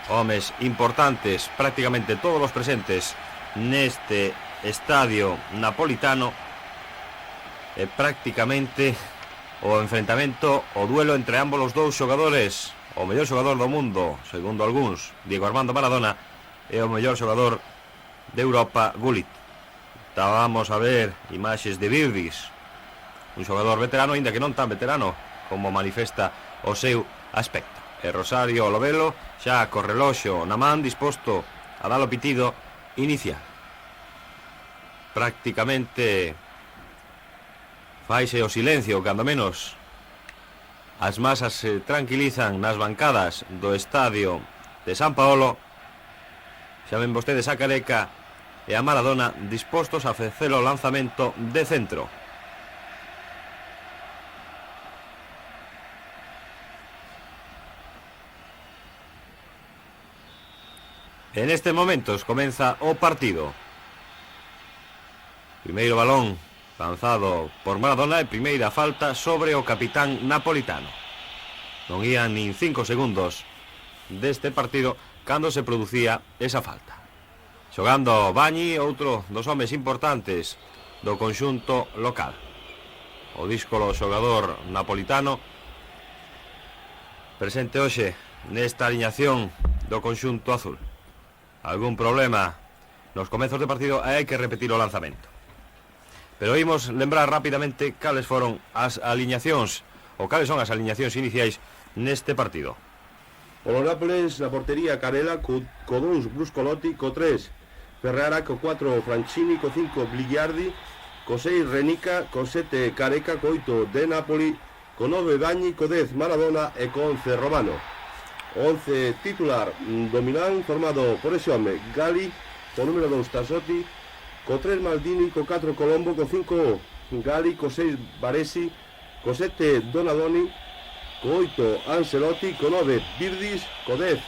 homes importantes, prácticamente todos os presentes neste estadio napolitano, e prácticamente o enfrentamento, o duelo entre ambos os dous xogadores, o mellor xogador do mundo, segundo algúns, Diego Armando Maradona, e o mellor xogador de Europa, Gullit. Estábamos a ver imaxes de Birdis, un xogador veterano, aínda que non tan veterano como manifesta o seu aspecto. E Rosario Lovelo xa co reloxo na man, disposto a dar o pitido inicial. Prácticamente faise o silencio, cando menos as masas se tranquilizan nas bancadas do estadio de San Paolo. Xa ven vostedes a Careca e a Maradona dispostos a facer o lanzamento de centro. En estes momentos comeza o partido. Primeiro balón lanzado por Maradona e primeira falta sobre o capitán napolitano. Non ían nin 5 segundos deste partido cando se producía esa falta. Xogando Bagni, outro dos homes importantes do conxunto local. O díscolo xogador napolitano presente hoxe nesta aliñación do conxunto azul. Algún problema nos comezos de partido e hai que repetir o lanzamento. Pero imos lembrar rapidamente cales foron as aliñacións, ou cales son as aliñacións iniciais neste partido. Polo Nápoles, na portería Carela, co 2 Bruscolotti, co 3 Ferrara, co 4 Franchini, co 5 Bligiardi, co 6 Renica, co 7 Careca, co 8 De Napoli, co 9 Bagni, co 10 Maradona e co 11 Romano. O 11 titular do Milán, formado por ese home Gali, co número 2 Tassotti, co 3 Maldini, co 4 Colombo, co 5 Gali, co 6 Baresi, co 7 Donadoni, co 8 Ancelotti, co 9 Birdis, co 10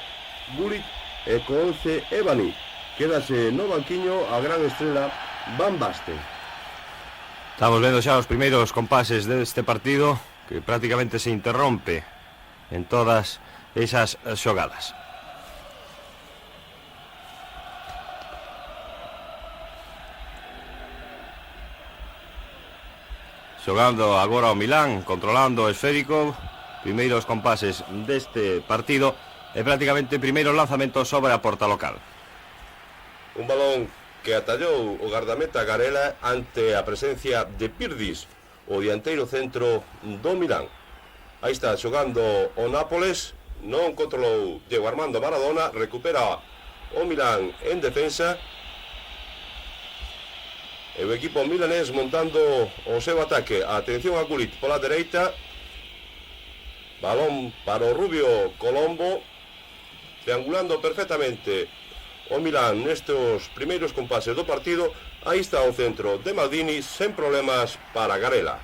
Gullit e co 11 Ebani. Quédase no banquiño a gran estrela Van Basten. Estamos vendo xa os primeiros compases deste partido, que prácticamente se interrompe en todas esas xogadas. Xogando agora o Milán, controlando o esférico, primeiros compases deste partido e prácticamente primeiros lanzamentos sobre a porta local. Un balón que atallou o gardameta Garela ante a presencia de Birdis, o dianteiro centro do Milán. Aí está xogando o Nápoles, non controlou Diego Armando Maradona, recupera o Milán en defensa. E o equipo milanés montando o seu ataque. Atención a Gullit pola dereita. Balón para o rubio Colombo, triangulando perfectamente o Milán nestes primeiros compases do partido. Aí está o centro de Maldini, sen problemas para Garela.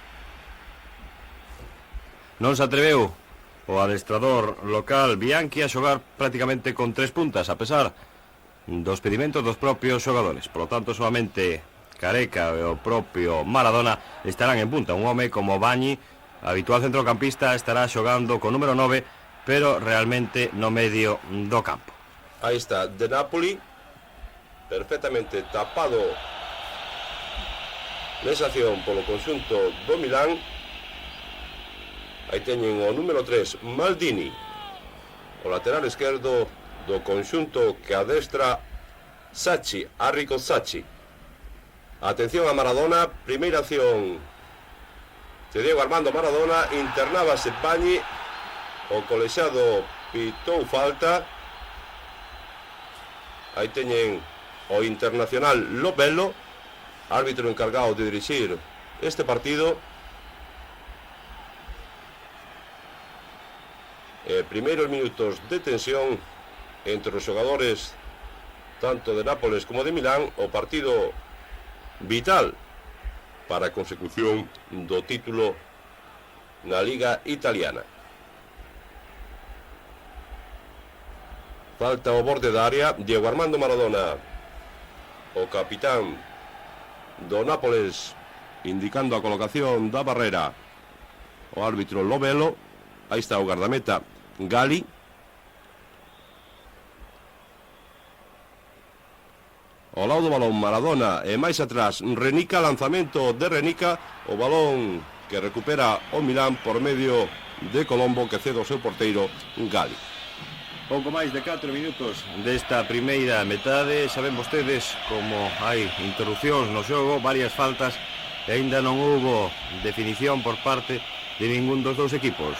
Non se atreveu o adestrador local Bianchi a xogar prácticamente con 3 puntas, a pesar dos pedimentos dos propios xogadores. Por lo tanto, solamente Careca e o propio Maradona estarán en punta. Un home como Bagni, habitual centrocampista, estará xogando con número 9, pero realmente no medio do campo. Aí está De Napoli, perfectamente tapado nesa acción polo conxunto do Milán. Aí teñen o número 3 Maldini, o lateral esquerdo do conxunto que adestra Sacchi, Arrigo Sacchi. Atención a Maradona, primeira acción de Diego Armando Maradona, internábase Bagni, o colexiado pitou falta. Aí teñen o internacional Lovelo, árbitro encargado de dirixir este partido. Primeiros minutos de tensión entre os xogadores tanto de Nápoles como de Milán, o partido vital para a consecución do título na Liga Italiana. Falta ao borde da área, Diego Armando Maradona, o capitán do Nápoles, indicando a colocación da barrera. O árbitro Lovelo, aí está o gardameta Gali. ao lado do balón Maradona e máis atrás Renica, lanzamento de Renica, o balón que recupera o Milán por medio de Colombo, que cede ao seu porteiro Gali. Pouco máis de 4 minutos desta primeira metade. Saben vostedes como hai interrupcións no xogo, varias faltas, e aínda non houbo definición por parte de ningún dos dous equipos.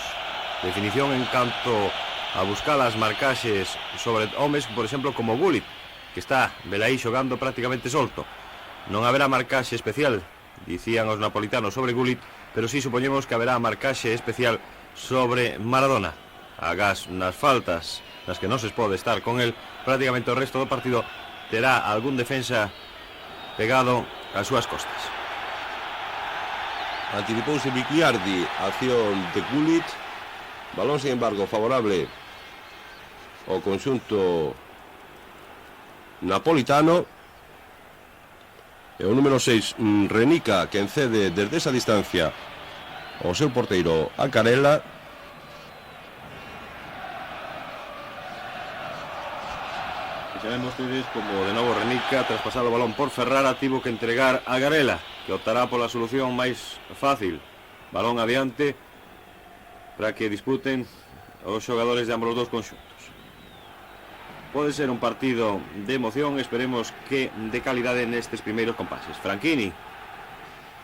Definición en canto a buscar as marcaxes sobre homes, por exemplo, como Gullit, que está velaí xogando prácticamente solto. Non haberá marcaxe especial, dicían os napolitanos, sobre Gullit, pero sí supoñemos que haberá marcaxe especial sobre Maradona. Agás nas faltas nas que non se pode estar con el, prácticamente o resto do partido terá algún defensa pegado ás súas costas. Anticipouse Bighiardi, acción de Gullit, balón, sin embargo, favorable ao conxunto napolitano, e o número 6, Renica, que encede desde esa distancia ao seu porteiro a Carella. Saben vostedes como de novo Renica, tras pasar o balón por Ferrara, tivo que entregar a Garela, que optará pola solución máis fácil. Balón adiante para que disputen os xogadores de ambos os dous conxuntos. Pode ser un partido de emoción, esperemos que de calidade nestes primeiros compases. Franchini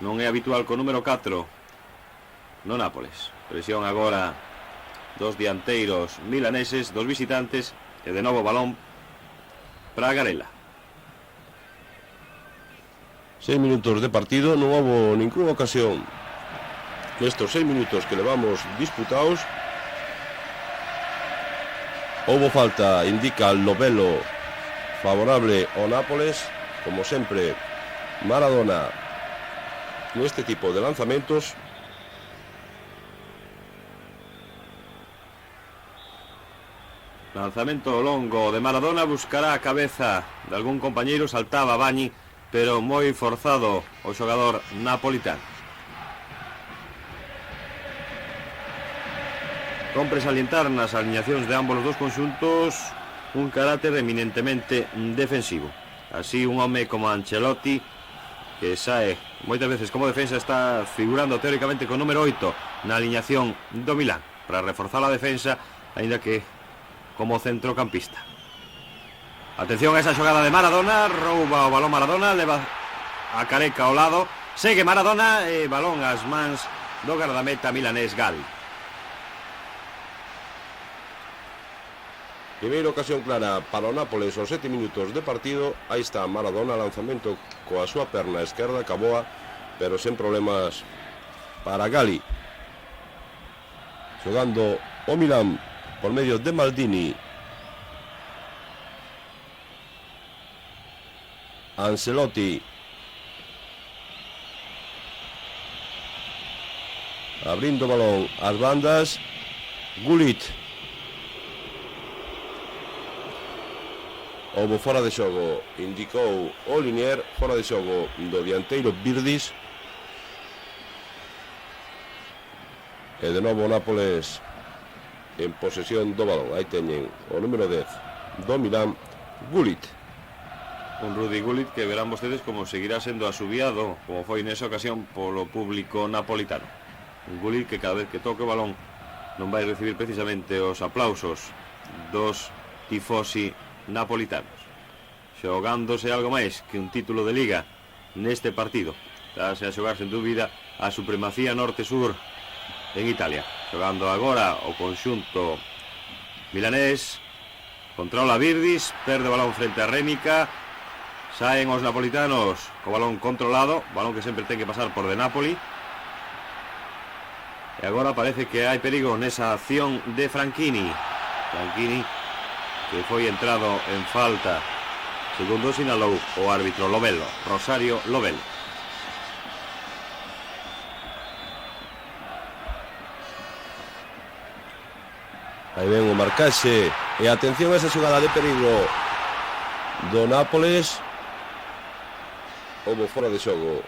non é habitual co número 4 no Nápoles. Presión agora dos dianteiros milaneses, dos visitantes, e de novo balón para Garela. 6 minutos de partido, non houve ninguna ocasión nestos 6 minutos que levamos disputados. Houve falta, indica Lobelo, favorable ao Nápoles. Como sempre, Maradona neste tipo de lanzamentos. Lanzamento longo de Maradona, buscará a cabeza de algún compañeiro, saltaba Bagni, pero moi forzado o xogador napolitano. Compre salientar nas alineacións de ambos os dos conxuntos un carácter eminentemente defensivo. Así un home como Ancelotti, que sae moitas veces como defensa, está figurando teóricamente con número 8 na alineación do Milán, para reforzar a defensa, aínda que como centrocampista. Atención a esa xogada de Maradona, rouba o balón Maradona, leva a Careca ao lado, segue Maradona e balón ás mans do gardameta milanés Gali. Primeira ocasión clara para o Nápoles aos 7 minutos de partido. Aí está Maradona, lanzamento coa súa perna esquerda, caboa, pero sen problemas para Gali. Xogando o Milán por medio de Maldini. Ancelotti. Abrindo balón ás bandas. Gullit. Houve fora de xogo, indicou o Linier, fora de xogo do dianteiro Virdis. E de novo o Nápoles en posesión do balón. Aí teñen o número 10 do Milán, Gullit. Un Rudy Gullit que verán vostedes como seguirá sendo asubiado, como foi nesa ocasión, polo público napolitano. Un Gullit que cada vez que toque o balón non vai recibir precisamente os aplausos dos tifosi napolitanos. Xogándose algo máis que un título de liga neste partido. Estase a xogar sen dúbida a supremacía norte-sur en Italia. Xogando agora o conxunto milanés, controla Virdis, perde o balón frente a Renica, saen os napolitanos co balón controlado, balón que sempre ten que pasar por de Napoli, e agora parece que hai perigo nesa acción de Franchini, que foi entrado en falta, segundo sinalou o árbitro Lobelo, Rosario Lobelo. Aí ven o marcaxe. E atención a esa xogada de perigo do Nápoles. Houve fora de xogo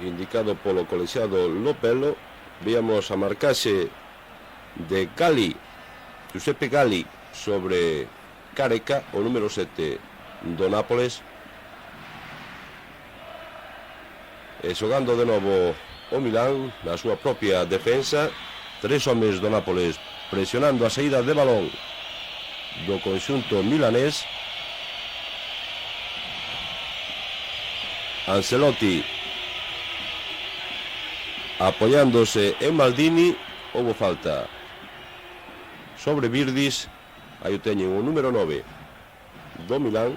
indicado polo colexiado Lopelo. Víamos a marcaxe de Gali, Giuseppe Gali, sobre Careca, o número 7 do Nápoles. E xogando de novo o Milán na súa propia defensa, 3 homes do Nápoles presionando a saída de balón do conxunto milanés. Ancelotti apoiándose en Maldini. Houbo falta sobre Virdis. Aí o teñen o número 9 do Milán.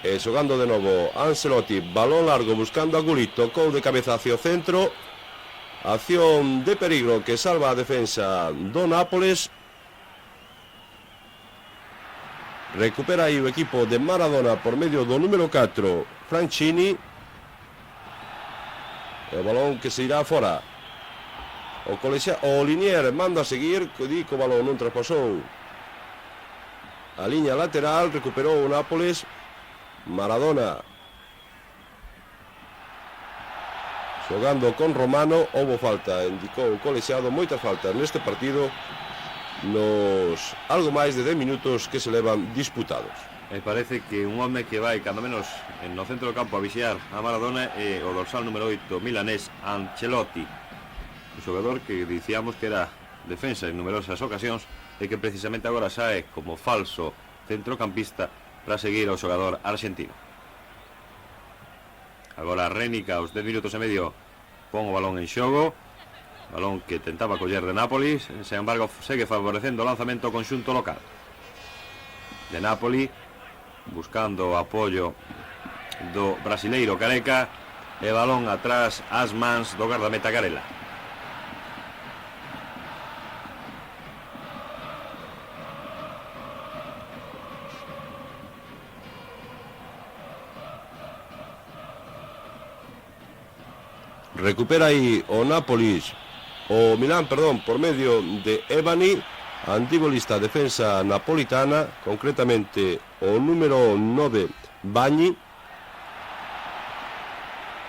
E xogando de novo Ancelotti, balón largo buscando a Gullit, tocou de cabeza hacia o centro. Acción de peligro que salva a defensa do Nápoles. Recupera aí o equipo de Maradona por medio do número 4 Franchini. O balón que se irá fora. O Linier manda a seguir, di que o balón non traspasou a liña lateral. Recuperou o Nápoles. Maradona xogando con Romano. Houbo falta, indicou o colexiado, moitas faltas neste partido nos algo máis de 10 minutos que se levan disputados. Me parece que un home que vai cando menos no centro do campo a vixiar a Maradona é o dorsal número 8 milanés Ancelotti, un xogador que dicíamos que era defensa en numerosas ocasións e que precisamente agora sae como falso centrocampista para seguir ao xogador argentino. Agora Rénica aos 10 minutos e medio pon o balón en xogo, balón que tentaba coller de Nápoles, sen embargo segue favorecendo o lanzamento conxunto local de Nápoli, buscando o apoio do brasileiro Careca, e balón atrás ás mans do gardameta Carela. Recupera aí o Nápoles, o Milán, perdón, por medio de Ebani, antibolista defensa napolitana, concretamente o número 9 Bagni,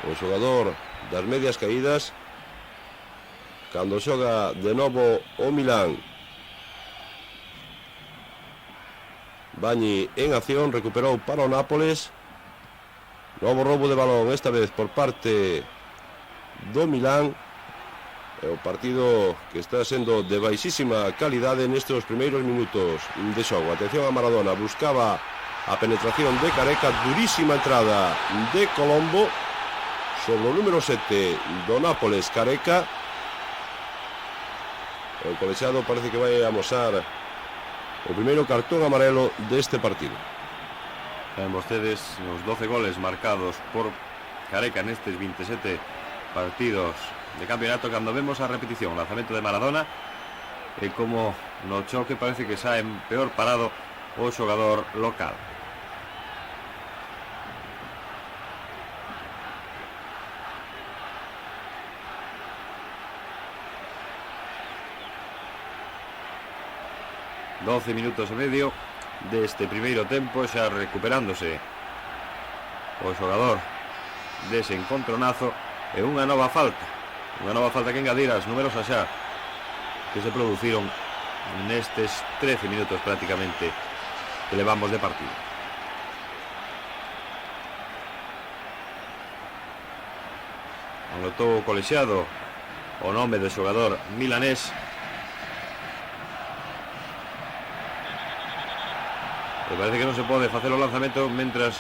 o xogador das medias caídas. Cando xoga de novo o Milán, Bagni en acción, recuperou para o Nápoles. Novo roubo de balón, esta vez por parte do Milán. É o partido que está sendo de baixísima calidade nestes primeiros minutos de xogo. Atención a Maradona, buscaba a penetración de Careca, durísima entrada de Colombo sobre o número 7 do Nápoles, Careca. O colexiado parece que vai amosar o primeiro cartón amarelo deste partido. Saben vostedes os 12 goles marcados por Careca nestes 27 partidos de campeonato. Cando vemos a repetición, o lanzamento de Maradona, e como no choque parece que sae peor parado o xogador local. ...12 minutos e medio deste primeiro tempo, xa recuperándose o xogador dese encontronazo, e unha nova falta que engadir as numerosas xa que se produciron nestes 13 minutos prácticamente que levamos de partido. Anotou o colexiado o nome do xogador milanés, e parece que non se pode facer o lanzamento mentras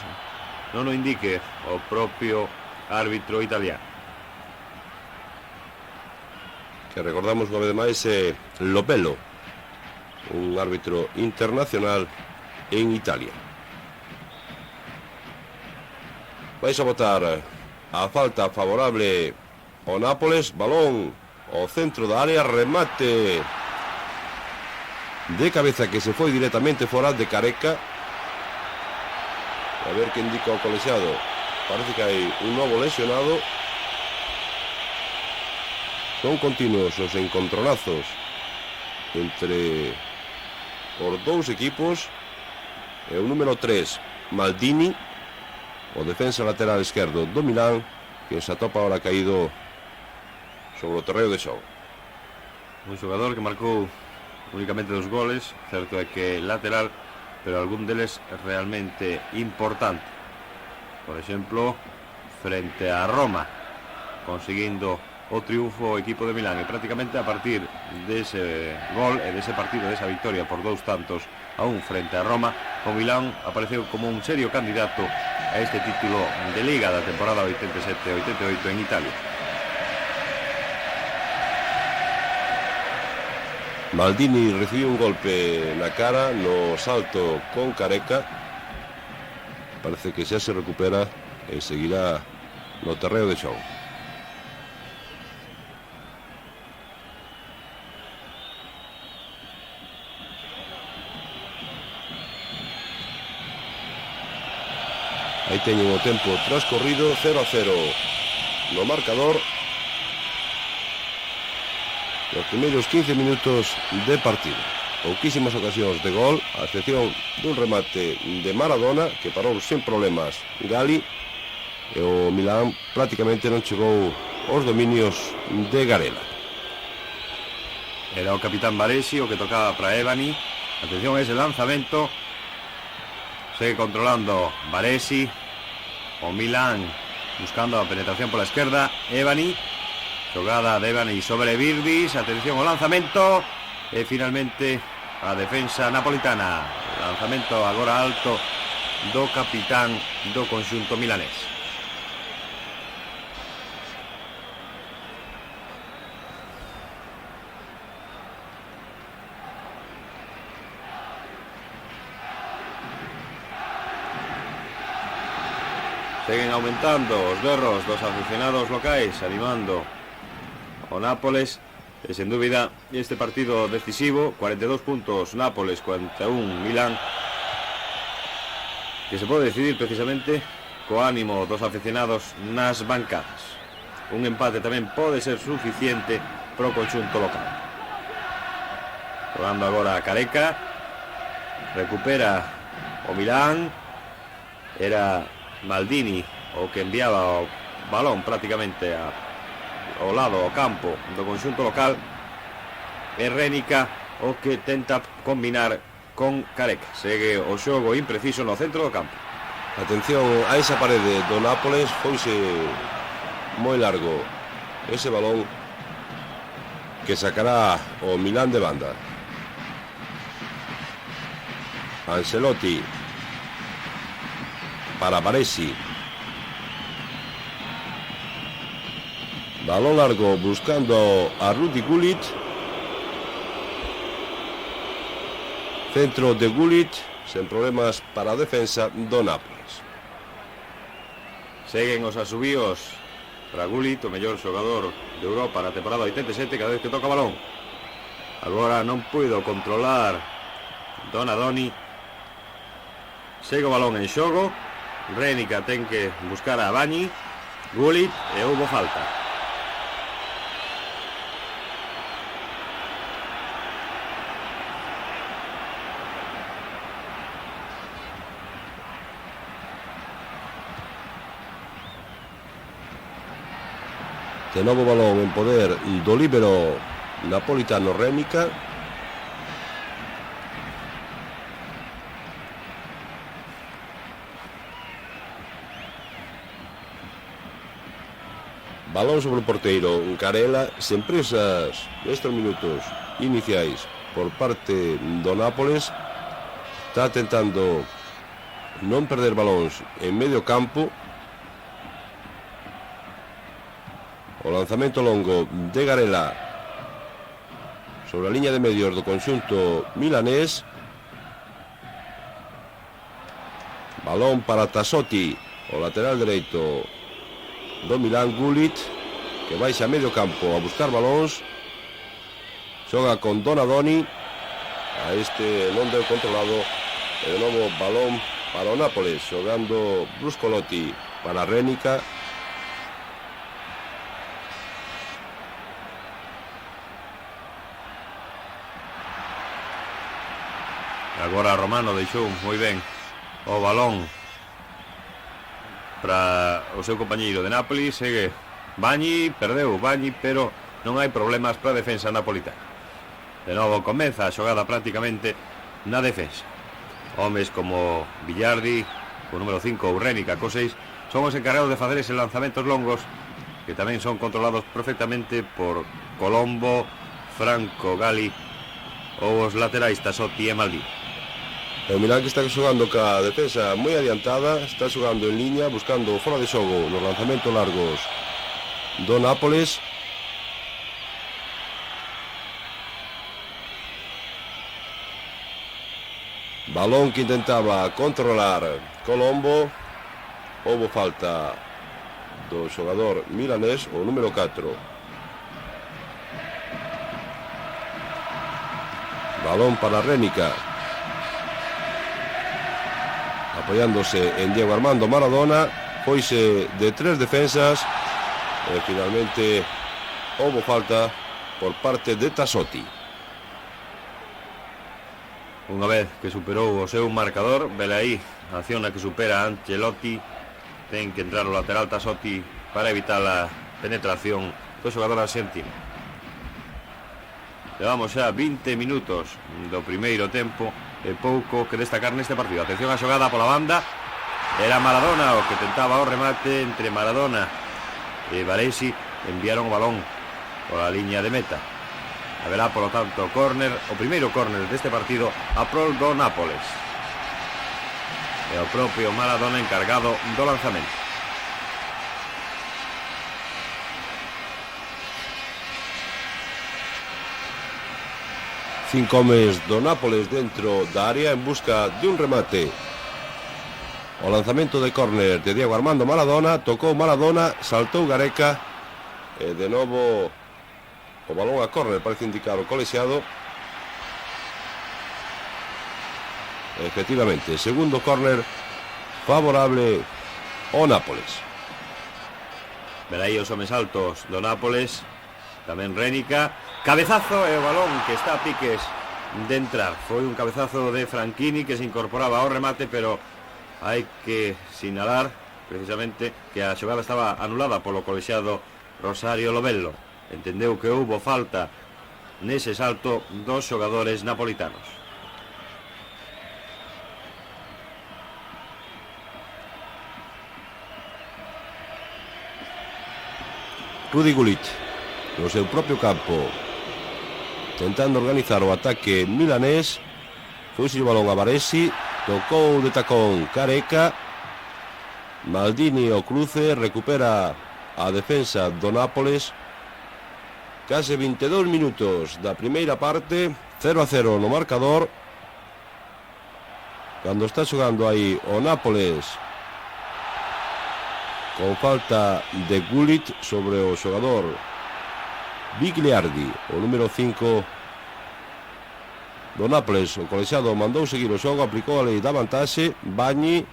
non o indique o propio árbitro italiano, que recordamos unha vez máis é Lopello, un árbitro internacional en Italia. Vais a votar a falta favorable ao Nápoles. Balón ao centro da área, remate de cabeza que se foi directamente fora de Careca. A ver que indica o colexiado. Parece que hai un novo lesionado. Son continuos os encontronazos entre os dous equipos. E o número 3 Maldini, o defensa lateral esquerdo do Milán, que se atopa ahora caído sobre o terreo de xogo. Un xogador que marcou únicamente 2 goles, certo é que lateral, pero algún deles realmente importante. Por exemplo, frente a Roma, conseguindo o triunfo o equipo de Milán, e prácticamente a partir dese gol e dese partido, desa victoria por 2 tantos a 1 frente a Roma, o Milán apareceu como un serio candidato a este título de Liga da temporada 87-88 en Italia. Maldini recibiu un golpe na cara no salto con Careca. Parece que xa se recupera e seguirá no terreo de xogo. Aí teñen o tempo transcorrido, 0-0 no marcador. Os primeiros 15 minutos de partido. Pouquísimas ocasións de gol, a excepción dun remate de Maradona, que parou sen problemas Gali, e o Milán prácticamente non chegou aos dominios de Garela. Era o capitán Baresi o que tocaba para Evani. Atención a ese lanzamento. Sigue controlando Baresi. O Milán buscando a penetración por la izquierda. Evani. Jogada de Evani sobre Virdis. Atención ao lanzamento. E finalmente a defensa napolitana. Lanzamento agora alto do capitán do conxunto milanés. Seguen aumentando os berros dos aficionados locais, animando o Nápoles. E sen dúbida este partido decisivo, 42 puntos Nápoles, 41 Milán, que se pode decidir precisamente co ánimo dos aficionados nas bancadas. Un empate tamén pode ser suficiente pro conxunto local. Jugando agora a Careca. Recupera o Milán. Era Maldini o que enviaba o balón prácticamente ao lado ao campo do conxunto local, e Rénica o que tenta combinar con Careca. Segue o xogo impreciso no centro do campo. Atención a esa parede do Nápoles, foise moi largo ese balón que sacará o Milán de banda. Ancelotti para Baresi. Balón largo buscando a Rudy Gullit. Centro de Gullit, sen problemas para a defensa do Nápoles. Seguen os asubíos para Gullit, o mellor xogador de Europa na temporada 87, cada vez que toca balón. Agora non puido controlar Donadoni. Segue o balón en xogo. Rénica ten que buscar a Bañi. Gullit, e houbo falta. De novo balón en poder do líbero napolitano Rénica. Balón sobre o porteiro Carela, sen presas nestes minutos iniciais por parte do Nápoles. Está tentando non perder balóns en medio campo. O lanzamento longo de Garela sobre a liña de medios do conxunto milanés. Balón para Tassotti, o lateral dereito do Milán. Gullit, que baixa a medio campo a buscar balóns. Xoga con Donadoni. A este non deu controlado. E de novo balón para o Nápoles, xogando Bruscolotti para Rénica. Agora Romano deixou moi ben o balón para o seu compañeiro de Nápoles. Segue Bañi, perdeu Bañi, pero non hai problemas para a defensa napolitana. De novo comeza a xogada prácticamente na defensa. Homes como Villardi, co número 5, ou Rénica, co 6, son os encargados de facer eses lanzamentos longos que tamén son controlados perfectamente por Colombo, Franco, Gali ou os laterais Tassotti e Maldini. O Milán que está xogando ca defensa moi adiantada, está xogando en liña, buscando fora de xogo nos lanzamentos largos do Nápoles. Balón que intentaba controlar Colombo. Houbo falta do xogador milanés, o número 4. Balón para Rénica, apoyándose en Diego Armando Maradona. Foise de 3 defensas e finalmente houbo falta por parte de Tassotti. Unha vez que superou o seu marcador, vele aí a acción na que supera a Ancelotti. Ten que entrar o lateral Tassotti para evitar a penetración do xogador argentino. Levamos xa 20 minutos do primeiro tempo e pouco que destacar neste partido. Atención á xogada pola banda. Era Maradona o que tentaba o remate. Entre Maradona e Baresi enviaron o balón pola liña de meta. Haberá, polo tanto, córner, o primeiro córner deste partido a prol do Nápoles. E o propio Maradona encargado do lanzamento. Cinco homes do Nápoles dentro da área en busca de un remate. O lanzamento de córner de Diego Armando Maradona. Tocou Maradona, saltou Gareca e de novo o balón a córner, parece indicar o colexiado. Efectivamente, segundo córner favorable ao Nápoles. Verá aí os homes altos do Nápoles. Tamén Rénica. Cabezazo e o balón que está a piques de entrar. Foi un cabezazo de Franchini que se incorporaba ao remate, pero hai que sinalar precisamente que a xogada estaba anulada polo colexiado Rosario Lovello. Entendeu que houbo falta nese salto dos xogadores napolitanos. Rudi Gullit no seu propio campo, tentando organizar o ataque milanés. Foi o balón a Baresi, tocou de tacón Careca. Maldini o cruce, recupera a defensa do Nápoles. Case 22 minutos da primeira parte, 0-0 no marcador. Cando está xogando aí o Nápoles con falta de Gullit sobre o xogador Bigliardi, o número 5 do Nápoles. O colexiado mandou seguir o xogo, aplicou a lei da vantaxe. Bagni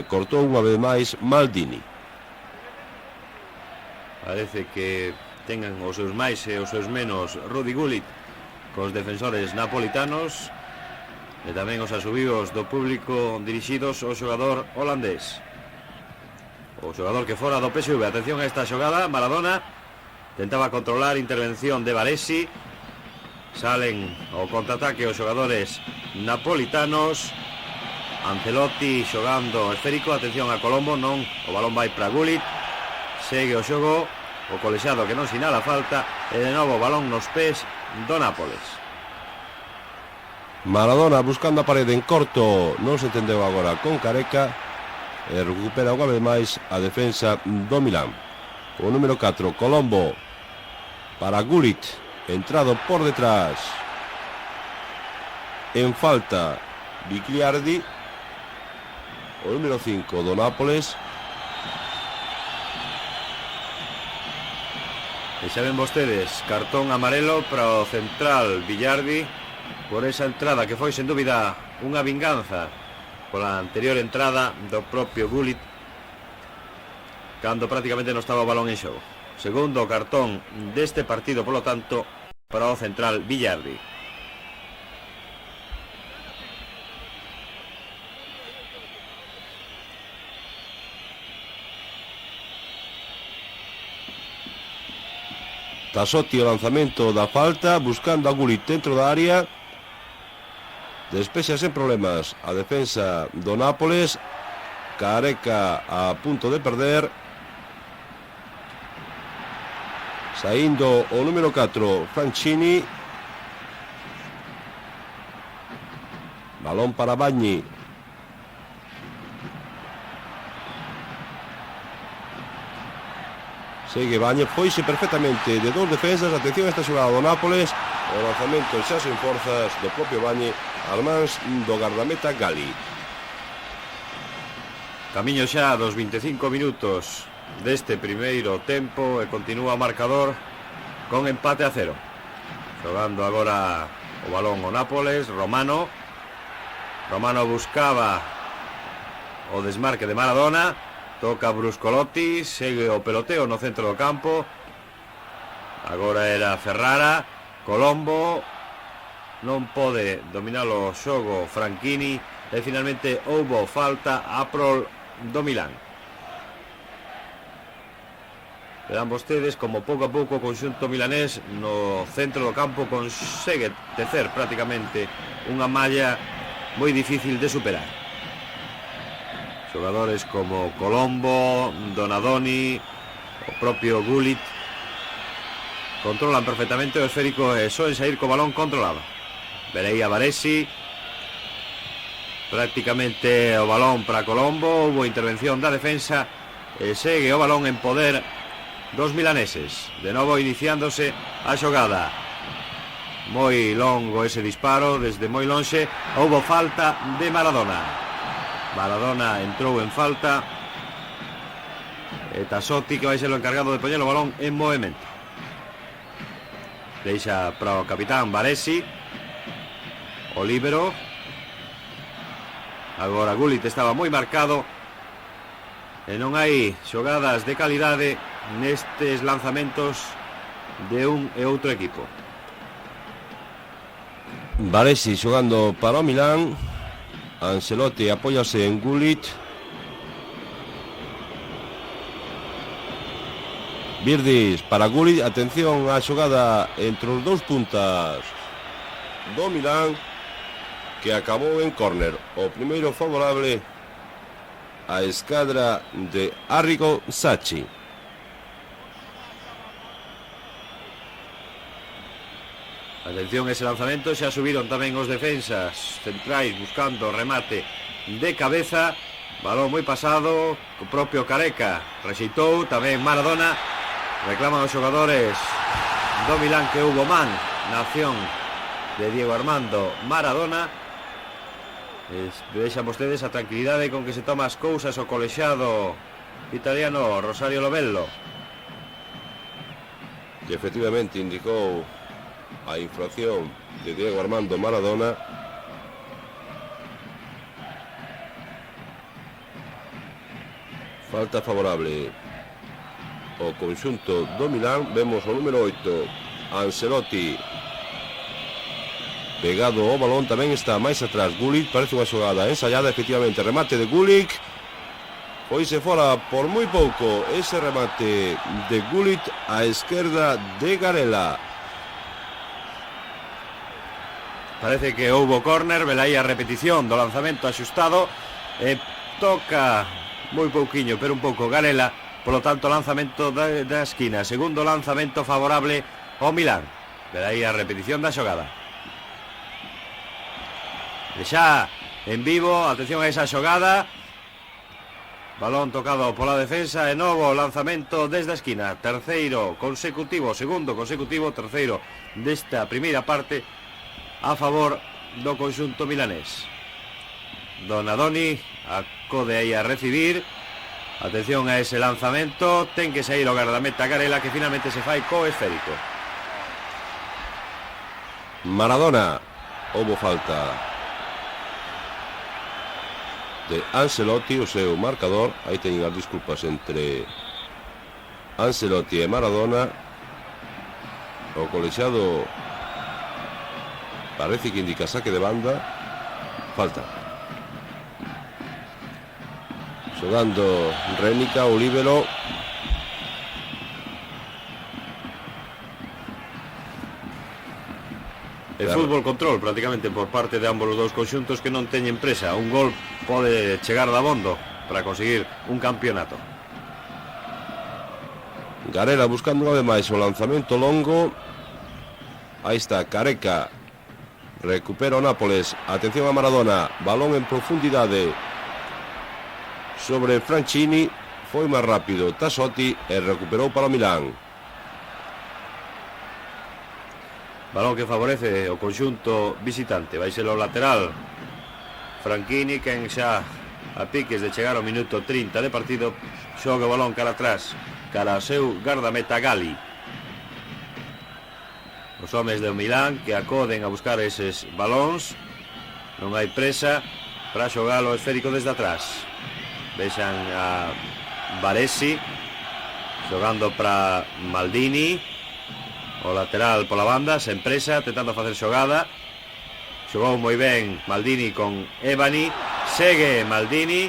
cortou unha vez máis Maldini. Parece que tengan os seus máis e os seus menos Rudi Gullit cos defensores napolitanos e tamén os asubíos do público dirixidos ao xogador holandés, o xogador que fora do PSV. Atención a esta xogada. Maradona tentaba controlar, intervención de Baresi. Salen ao contraataque os xogadores napolitanos. Ancelotti xogando esférico. Atención a Colombo, non, o balón vai para Gullit. Segue o xogo, o colexiado que non sinala falta, e de novo balón nos pés do Nápoles. Maradona buscando a parede en corto, non se entendeu agora con Careca, e recupera unha vez máis a defensa do Milán. O número 4, Colombo para Gullit, entrado por detrás. En falta Bigliardi, o número 5 do Nápoles. E xa ven vostedes, cartón amarelo para o central Villardi por esa entrada que foi sen dúbida unha vinganza pola anterior entrada do propio Gullit cando prácticamente non estaba o balón en xogo. Segundo cartón deste partido, polo tanto, para o central Villardi. Tassotti o lanzamento da falta, buscando a Gullit dentro da área. Despexa sen problemas a defensa do Nápoles. Careca a punto de perder. Saindo o número 4, Franchini. Balón para Bagni. Segue Bagni, foise perfectamente de dos defensas. Atención a esta xogada do Nápoles. O lanzamento xa sen forzas do propio Bagni ás mans do gardameta Gali. Camiño xa dos 25 minutos deste primeiro tempo e continúa o marcador con empate a 0. Xogando agora o balón o Nápoles. Romano buscaba o desmarque de Maradona. Toca Bruscolotti, segue o peloteo no centro do campo. Agora era Ferrara. Colombo non pode dominar o xogo Franchini e finalmente houbo falta a prol do Milán. Verán vostedes como pouco a pouco o conxunto milanés no centro do campo consegue tecer prácticamente unha malla moi difícil de superar. Xogadores como Colombo, Donadoni, o propio Gullit controlan perfectamente o esférico e soen sair co balón controlado. Vereía Baresi, prácticamente o balón para Colombo. Hubo intervención da defensa e segue o balón en poder dos milaneses. De novo iniciándose a xogada. Moi longo ese disparo, desde moi lonxe. Houbo falta de Maradona. Maradona entrou en falta e Tassotti, que vai ser o encargado de poñer o balón en movimento. Deixa para o capitán Baresi. O líbero. Agora Gullit estaba moi marcado e non hai xogadas de calidade nestes lanzamentos de un e outro equipo. Baresi xogando para o Milán. Ancelotti apóyase en Gullit. Virdis para Gullit. Atención á xogada entre os dous puntas do Milán, que acabou en córner. O primeiro favorable a escadra de Arrigo Sacchi. Atención ese lanzamento, xa subiron tamén os defensas centrais buscando remate de cabeza. Balón moi pasado, o propio Careca rexeitou, tamén Maradona. Reclaman os xogadores do Milán que hubo man na acción de Diego Armando Maradona. Vexan vostedes a tranquilidade con que se toma as cousas o colexiado italiano Rosario Lovello, que efectivamente indicou a infracción de Diego Armando Maradona. Falta favorable o conxunto do Milán. Vemos o número 8, Ancelotti, pegado ao balón. Tamén está máis atrás Gullit. Parece unha xogada ensaiada, efectivamente. Remate de Gullit. Foise fora por moi pouco ese remate de Gullit á esquerda de Garela. Parece que houbo córner. Velaí a repetición do lanzamento axustado e toca moi pouquiño, pero un pouco Garela. Polo tanto, lanzamento da esquina. Segundo lanzamento favorable ao Milán. Velaí a repetición da xogada. E xa en vivo, atención a esa xogada. Balón tocado pola defensa e novo lanzamento desde a esquina. Terceiro consecutivo, segundo consecutivo, terceiro desta primeira parte a favor do conxunto milanés. Donadoni acode aí a recibir. Atención a ese lanzamento. Ten que sair o gardameta Garela, que finalmente se fai co esférico. Maradona. Houbo falta de Ancelotti, o seu marcador. Aí teñen as disculpas entre Ancelotti e Maradona. O colexiado parece que indica saque de banda. Falta. Xogando Rénica, o líbero. E fútbol control prácticamente por parte de ambos os dous conxuntos que non teñen presa. Un gol pode chegar dabondo para conseguir un campeonato. Garela buscando unha vez máis o lanzamento longo. Aí está Careca. Recupera o Nápoles. Atención a Maradona. Balón en profundidade sobre Franchini. Foi máis rápido Tassotti e recuperou para o Milán. Balón que favorece o conxunto visitante. Vai ser o lateral Franchini, quen xa a piques de chegar ao minuto 30 de partido xoga o balón cara atrás, cara ao seu gardameta Gali. Os homes do Milán que acoden a buscar eses balóns. Non hai presa para xogar o esférico desde atrás. Vexan a Baresi xogando para Maldini. O lateral pola banda, sen presa, tentando facer xogada. Xogou moi ben Maldini con Ebani. Segue Maldini.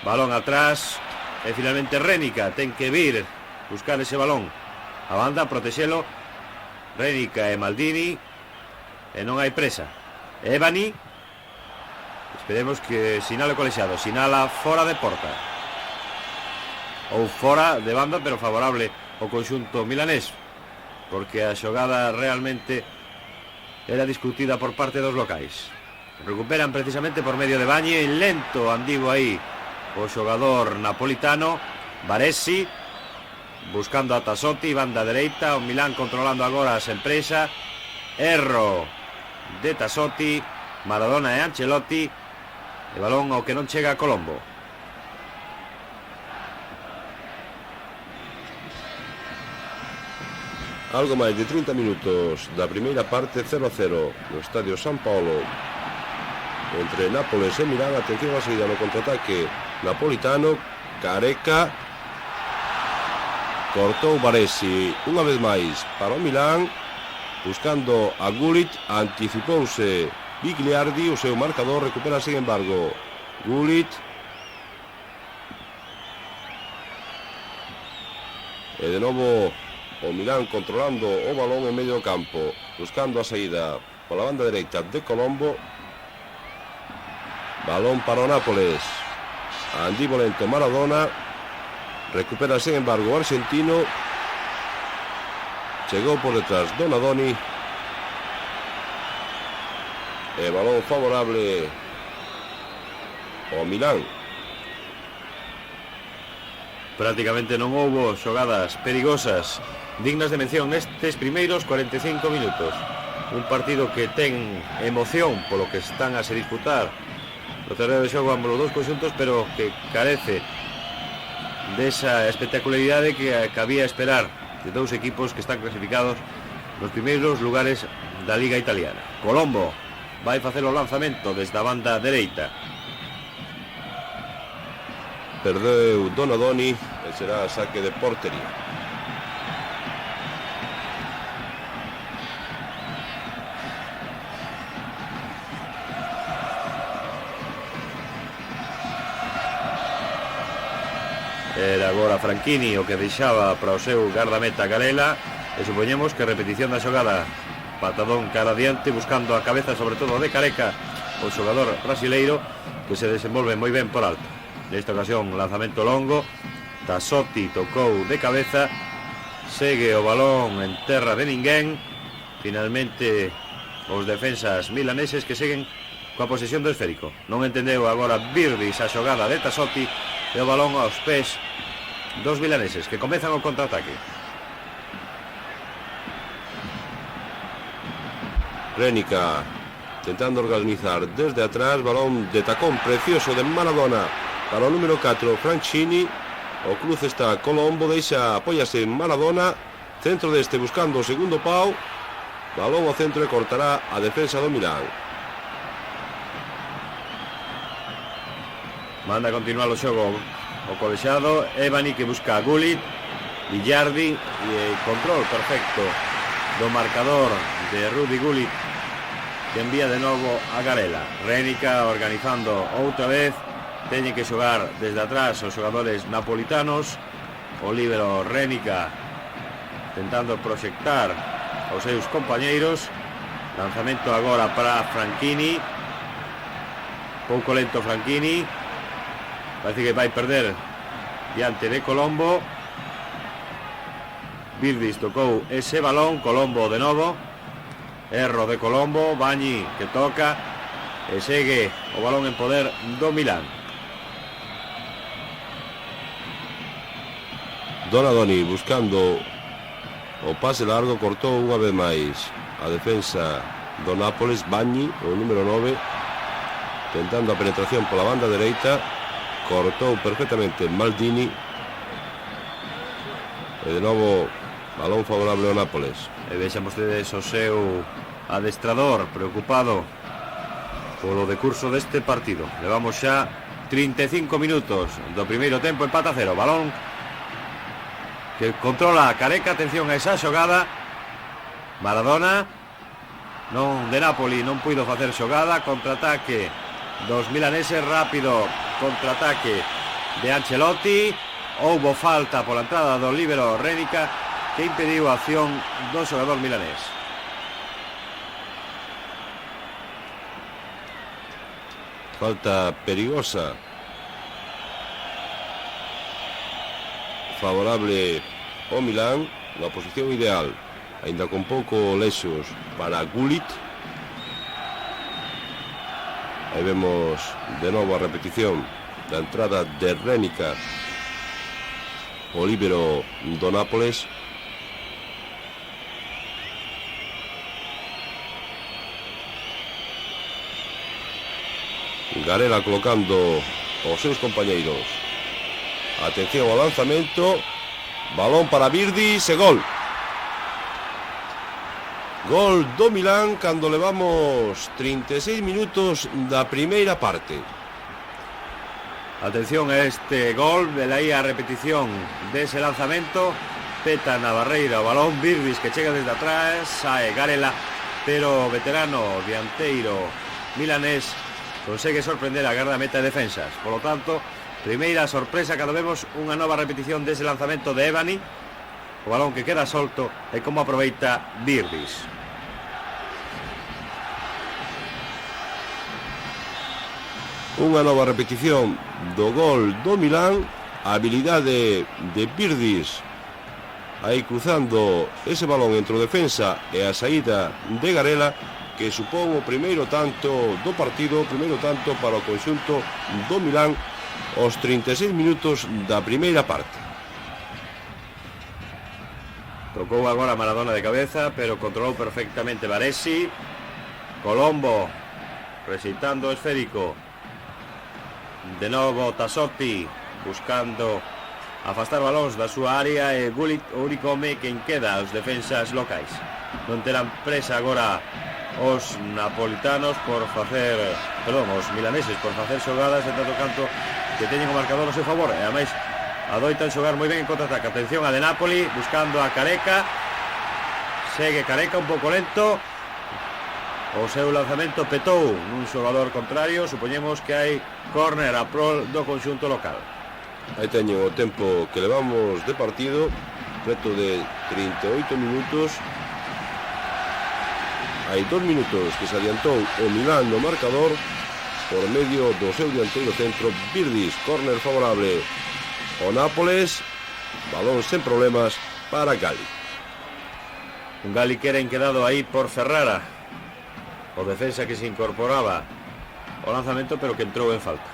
Balón atrás. E finalmente Rénica ten que vir buscar ese balón. A banda, protexelo. Rénica e Maldini. E non hai presa. Ebani. Esperemos que sinale colexiado. Sinala fora de porta. Ou fora de banda, pero favorable o conxunto milanés, porque a xogada realmente era discutida por parte dos locais. Recuperan precisamente por medio de Bañi, lento andivo aí o xogador napolitano Baresi, buscando a Tassotti, banda dereita, o Milán controlando agora a empresa. Erro de Tassotti, Maradona e Ancelotti, e balón ao que non chega a Colombo. Algo máis de 30 minutos da primeira parte, 0-0 no Estadio San Paolo entre Nápoles e Milán. Atención a seguida no contraataque napolitano. Careca cortou Baresi unha vez máis para o Milán, buscando a Gullit. Anticipouse Bigliardi, o seu marcador recupera sin embargo Gullit. E de novo o Milán controlando o balón en medio do campo, buscando a saída pola banda dereita de Colombo. Balón para o Nápoles. Andivo lento Maradona. Recupera sin embargo o argentino. Chegou por detrás Donadoni. E balón favorable ao Milán. Prácticamente non houbo xogadas perigosas dignas de mención nestes primeiros 45 minutos. Un partido que ten emoción polo que están a se disputar no terreno de xogo ambos os dous conxuntos, pero que carece desa espectacularidade que cabía esperar de dous equipos que están clasificados nos primeiros lugares da Liga Italiana. Colombo vai facer o lanzamento desde a banda dereita. Perdeu Donadoni e será saque de portería. Era agora Franchini o que deixaba para o seu gardameta Galela, e supoñemos que repetición da xogada. Patadón cara adiante, buscando a cabeza sobre todo de Careca, o xogador brasileiro, que se desenvolve moi ben por alto. Nesta ocasión, lanzamento longo. Tassotti tocou de cabeza. Segue o balón en terra de ninguén. Finalmente, os defensas milaneses que seguen coa posesión do esférico. Non entendeu agora Virdis a xogada de Tassotti e o balón aos pés dos milaneses, que comezan o contraataque. Rénica tentando organizar desde atrás. Balón de tacón precioso de Maradona para o número 4 Franchini. O cruce está Colombo, deixa, apóyase Maradona, centro deste buscando o segundo pau. Balón ao centro e cortará a defensa do Milán. Manda a continuar o xogo o colexado. Ebani que busca a Gullit, Bigliardi, e control perfecto do marcador de Rudy Gullit, que envía de novo a Garela. Rénica organizando outra vez. Teñen que xogar desde atrás os xogadores napolitanos. O líbero Rénica tentando proxectar aos seus compañeiros. Lanzamento agora para Franchini. Pouco lento Franchini. Parece que vai perder diante de Colombo. Virdis tocou ese balón. Colombo de novo. Erro de Colombo. Bagni que toca e segue o balón en poder do Milán. Donadoni buscando o pase largo, cortou unha vez máis a defensa do Nápoles. Bagni, o número 9, tentando a penetración pola banda dereita. Cortou perfectamente Maldini. E de novo balón favorable ao Nápoles. E vexan vostedes o seu adestrador preocupado polo decurso deste partido. Levamos xa 35 minutos do primeiro tempo, empata a 0. Balón que controla Careca. Atención a esa xogada. Maradona non de Napoli non puido facer xogada. Contraataque dos milaneses. Rápido contraataque de Ancelotti. Houbo falta pola entrada do líbero Renica, que impediu a acción do xogador milanés. Falta perigosa favorable ao Milán, na posición ideal, aínda con pouco lesos para Gullit. Aí vemos de novo a repetición da entrada de Renica, o líbero do Nápoles. Garela colocando os seus compañeiros. Atención ao lanzamento. Balón para Virdis e gol. Gol do Milán cando levamos 36 minutos da primeira parte. Atención a este gol. Velaí a repetición dese lanzamento. Peta na barreira o balón. Virdis que chega desde atrás. Sae Garela, pero o veterano dianteiro milanés consegue sorprender a guardameta de defensas. Por lo tanto, primeira sorpresa cando vemos unha nova repetición dese lanzamento de Ebani. O balón que queda solto e como aproveita Virdis. Unha nova repetición do gol do Milán. A habilidade de Virdis aí cruzando ese balón entre o defensa e a saída de Garela, que supón o primeiro tanto do partido, o primeiro tanto para o conxunto do Milán aos 36 minutos da primeira parte. Tocou agora Maradona de cabeza, pero controlou perfectamente Baresi. Colombo rexeitando o esférico. De novo Tassotti buscando afastar balóns da súa área, e Gullit o único home quen queda aos defensas locais. Non terán presa agora os napolitanos por facer, os milaneses por facer xogadas en tanto canto que teñen o marcador ao seu favor, e ademais adoitan xogar moi ben en contraataque. Atención a de Napoli buscando a Careca. Segue Careca un pouco lento. O seu lanzamento petou nun xogador contrario. Supoñemos que hai córner a prol do conxunto local. Aí teñen o tempo que levamos de partido, preto de 38 minutos. Hai 2 minutos que se adiantou o Milán no marcador por medio do seu dianteiro centro Virdis. Córner favorable ao Nápoles. Balón sen problemas para Gali. Un Gali que era enquedado aí por Ferrara, o defensa que se incorporaba ao lanzamento, pero que entrou en falta.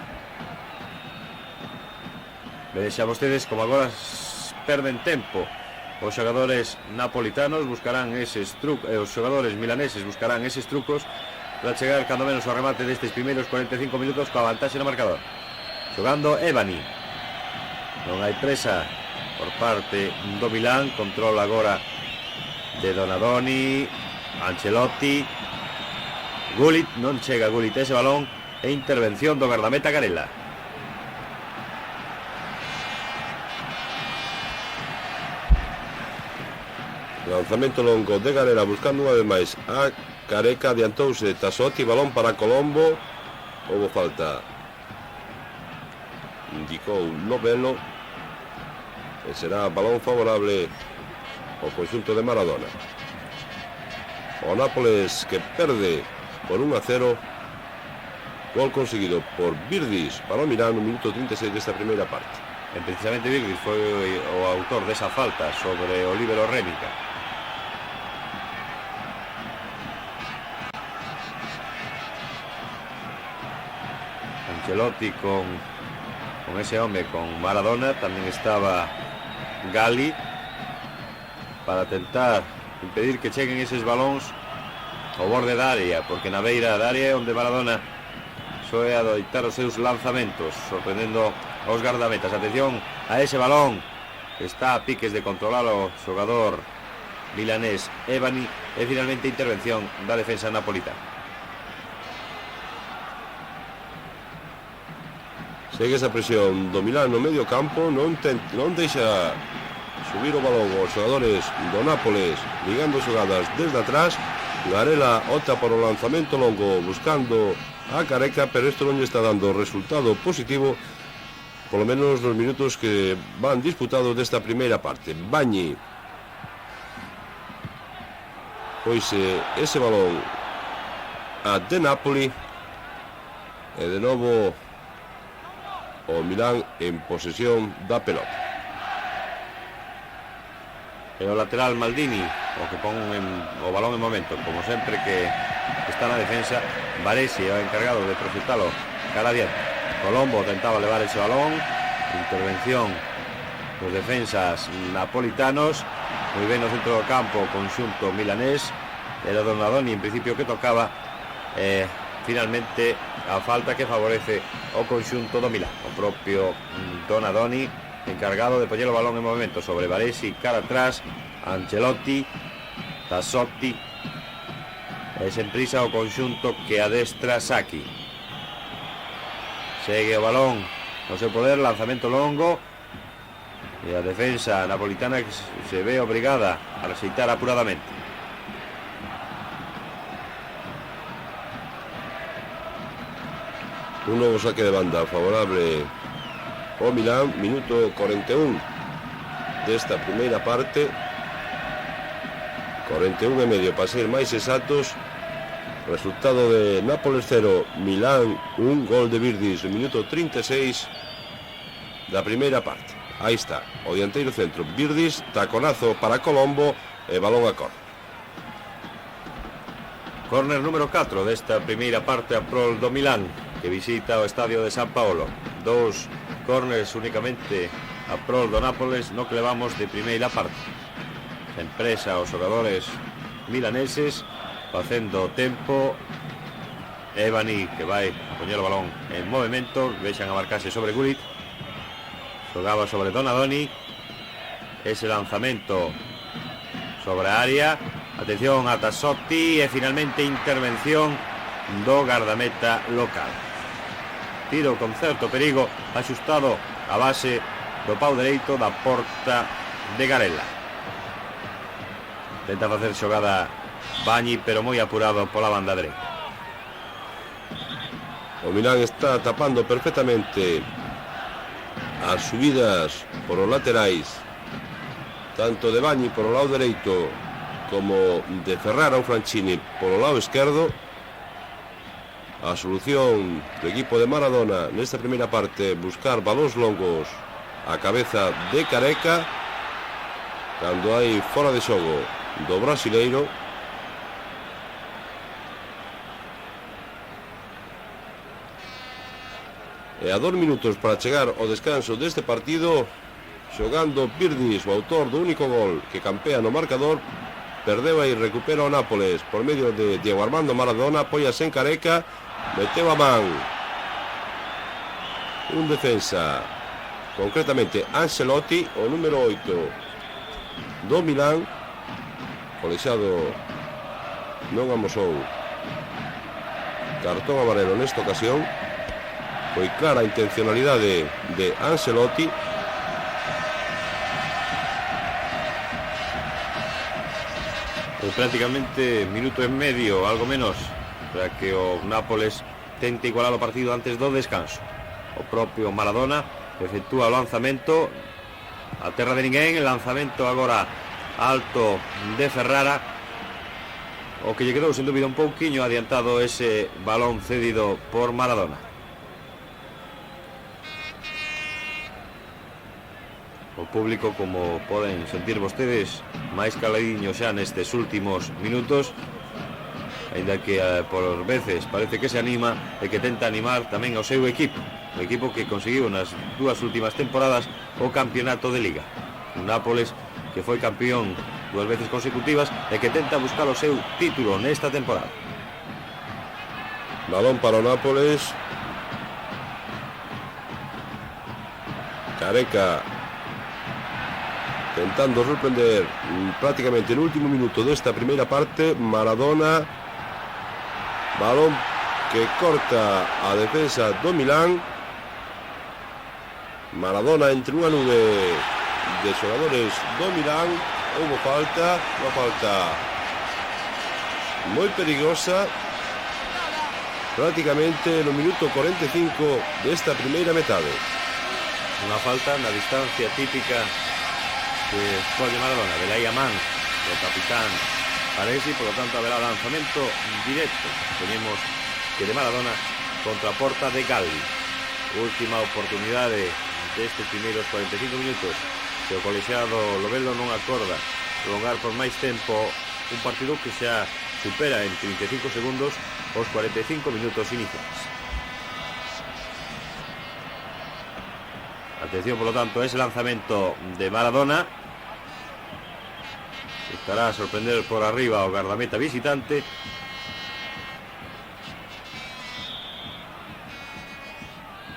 Vexa vostedes como agora perden tempo. Os xogadores napolitanos buscarán eses trucos, os xogadores milaneses buscarán eses trucos para chegar cando menos ao remate destes primeiros 45 minutos coa vantaxe no marcador. Xogando Ebani. Non hai presa por parte do Milán. Control agora de Donadoni. Ancelotti. Gullit, non chega Gullit ese balón, e intervención do gardameta Garela. Lanzamento longo de Garela buscando unha vez máis a Careca. Adiantouse Tassotti, balón para Colombo. Houbo falta, indicou Novello, e será balón favorable ao conxunto de Maradona. o Nápoles que perde por 1-0. Gol conseguido por Virdis para o Milán no minuto 36 desta primeira parte. Precisamente Virdis foi o autor desa falta sobre o líbero Rénica. Ancelotti con ese home, con Maradona. Tamén estaba Gali para tentar impedir que cheguen eses balóns ao borde da área, porque na beira da área é onde Maradona soe adoitar os seus lanzamentos, sorprendendo aos gardametas. Atención a ese balón, está a piques de controlar o xogador milanés Ebani, e finalmente intervención da defensa napolitana. Segue esa presión do Milán no medio campo, non deixa subir o balón os xogadores do Nápoles, ligando xogadas desde atrás. Garela opta por o lanzamento longo buscando a Careca, pero isto non lle está dando resultado positivo, polo menos nos minutos que van disputados desta primeira parte. Bagni, pois ese balón a De Napoli, e de novo o Milán en posesión da pelota. E o lateral Maldini, o que pon o balón en momento, como sempre que está na defensa. Baresi é o encargado de proxectalo cara adiante. Colombo tentaba levar ese balón, intervención dos defensas napolitanos. Moi ben no centro do campo o conxunto milanés. Era Donadoni en principio que tocaba, finalmente a falta que favorece o conxunto do Milán. O propio Donadoni encargado de poñer o balón en movimento sobre Baresi cara atrás. Ancelotti, Tassotti, e sen prisa o conxunto que adestra Saki. Segue o balón no seu poder, lanzamento longo, e a defensa napolitana que se ve obrigada a rexeitar apuradamente. Un novo saque de banda favorable ao Milán, minuto 41 desta primeira parte. 41 e medio para ser máis exactos. Resultado de Nápoles 0, Milán 1, gol de Virdis no minuto 36 da primeira parte. Aí está, o dianteiro centro Virdis, taconazo para Colombo e balón a córner. Córner número 4 desta primeira parte a prol do Milán, que visita o estadio de San Paolo. Dous córners únicamente a prol do Nápoles no que levamos de primeira parte. Empresa os xogadores milaneses facendo tempo. Ebani que vai a poñer o balón en movimento, vexan a marcarse sobre Gullit, xogaba sobre Donadoni, ese lanzamento sobre a área. Atención a Tassotti e finalmente intervención do gardameta local. Tiro con certo perigo, axustado a base do pau dereito da porta de Garela. Tenta facer xogada Bagni, pero moi apurado pola banda dereita. O Milán está tapando perfectamente as subidas por os laterais, tanto de Bagni por o lado dereito como de Ferrara ou Franchini por o lado esquerdo. A solución do equipo de Maradona nesta primeira parte, buscar balóns longos a cabeza de Careca cando hai fora de xogo do brasileiro. E a 2 minutos para chegar ao descanso deste partido, xogando Virdis, o autor do único gol que campea no marcador, perdeu e recupera o Nápoles por medio de Diego Armando Maradona. Apoiase en Careca, meteu a man un defensa, concretamente Ancelotti, o número 8 do Milán. Colexado non amosou cartón amarelo nesta ocasión. Foi clara a intencionalidade de Ancelotti. Prácticamente minuto e medio, algo menos, para que o Nápoles tente igualar o partido antes do descanso. O propio Maradona efectúa o lanzamento a terra de ninguén. El lanzamento agora alto de Ferrara, o que lle quedou sen dúbida un pouquiño adiantado ese balón cedido por Maradona. O público, como poden sentir vostedes, máis caladiño xa nestes últimos minutos, aínda que por veces parece que se anima e que tenta animar tamén ao seu equipo, o equipo que conseguiu nas dúas últimas temporadas o campeonato de Liga. Un Nápoles que foi campeón 2 veces consecutivas e que tenta buscar o seu título nesta temporada. Balón para o Nápoles. Careca tentando sorprender prácticamente el último minuto desta primeira parte. Maradona, balón que corta a defensa do Milán. Maradona entre unha nube de xogadores do Milán. Houbo falta, unha falta moi perigosa, prácticamente no minuto 45 desta primeira metade. Unha falta na distancia típica que escolle Maradona, velai a man do capitán Paresi, por lo tanto haberá lanzamento directo. Tenemos que de Maradona contra a porta de Galli. Última oportunidade destes primeiros 45 minutos. Se o colexiado Lovelo non acorda prolongar por máis tempo un partido que xa supera en 35 segundos os 45 minutos iniciais. Atención, por lo tanto, ese lanzamento de Maradona. Estará a sorprender por arriba o guardameta visitante.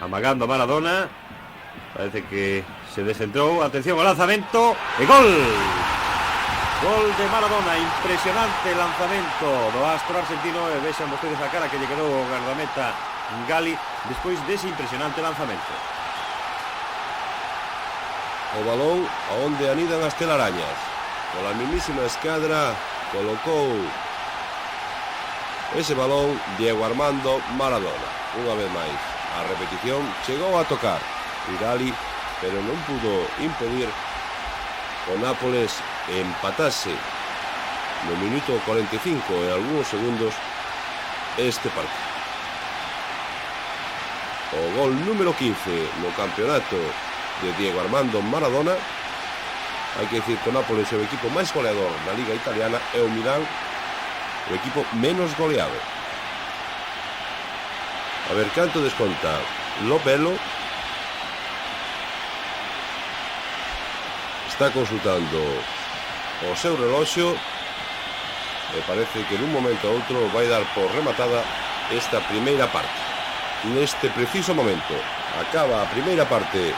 Amagando a Maradona. Parece que se descentrou. Atención ao lanzamento. E gol! Gol de Maradona. Impresionante lanzamento do astro argentino. E vexan vostedes a cara que lle quedou o guardameta Galli despois dese impresionante lanzamento. O balón onde anidan as telarañas. Pola mismísima escadra colocou ese balón Diego Armando Maradona. Unha vez máis, a repetición chegou a tocar Galli, pero non pudo impedir o Nápoles empatase no minuto 45 e algúns segundos este partido. O gol número 15 no campeonato de Diego Armando Maradona. Hai que dicir que o Nápoles é o equipo máis goleador da Liga Italiana e o Milán o equipo menos goleado. A ver canto desconta Lovelo. Está consultando o seu reloxo e parece que dun momento a outro vai dar por rematada esta primeira parte. Neste preciso momento acaba a primeira parte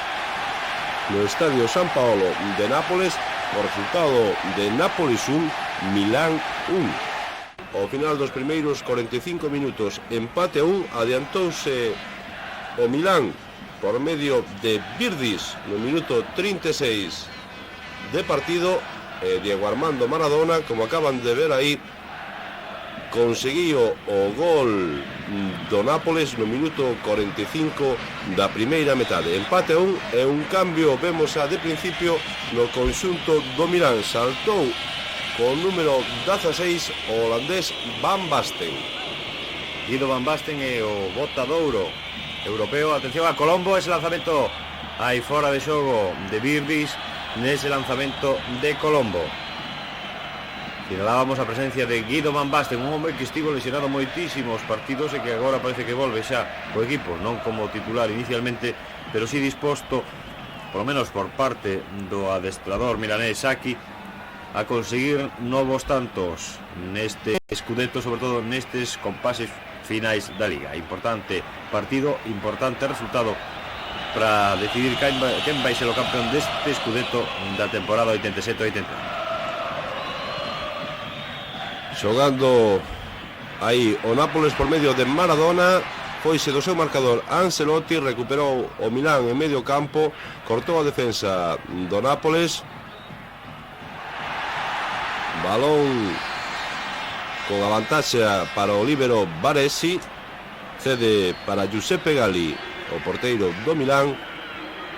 no Estadio San Paolo de Nápoles, o resultado de Nápoles 1, Milán 1. Ao final dos primeiros 45 minutos, empate a 1, adiantouse o Milán por medio de Virdis no minuto 36 de partido. Diego Armando Maradona, como acaban de ver aí, conseguiu o gol do Nápoles no minuto 45 da primeira metade. Empate a 1 e un cambio vemos a de principio no conxunto do Milán. Saltou con número 16 o holandés Van Basten. Guido Van Basten é o botadouro europeo. Atención a Colombo, ese lanzamento aí fora de xogo de Virdis, nese lanzamento de Colombo. Sinalábamos a presencia de Guido Van Basten, un hombre que estivo lesionado moitísimos partidos e que agora parece que volve xa o equipo, non como titular inicialmente, pero sí disposto, por lo menos por parte do adestrador milanés Sacchi, a conseguir novos tantos neste Scudetto, sobre todo nestes compases finais da Liga. Importante partido, importante resultado para decidir quen vai ser o campeón deste Scudetto da temporada 87-88. Xogando aí o Nápoles por medio de Maradona, foise do seu marcador Ancelotti, recuperou o Milán en medio campo, cortou a defensa do Nápoles. Balón con a vantaxe para o líbero Baresi, cede para Giuseppe Galli, o porteiro do Milán,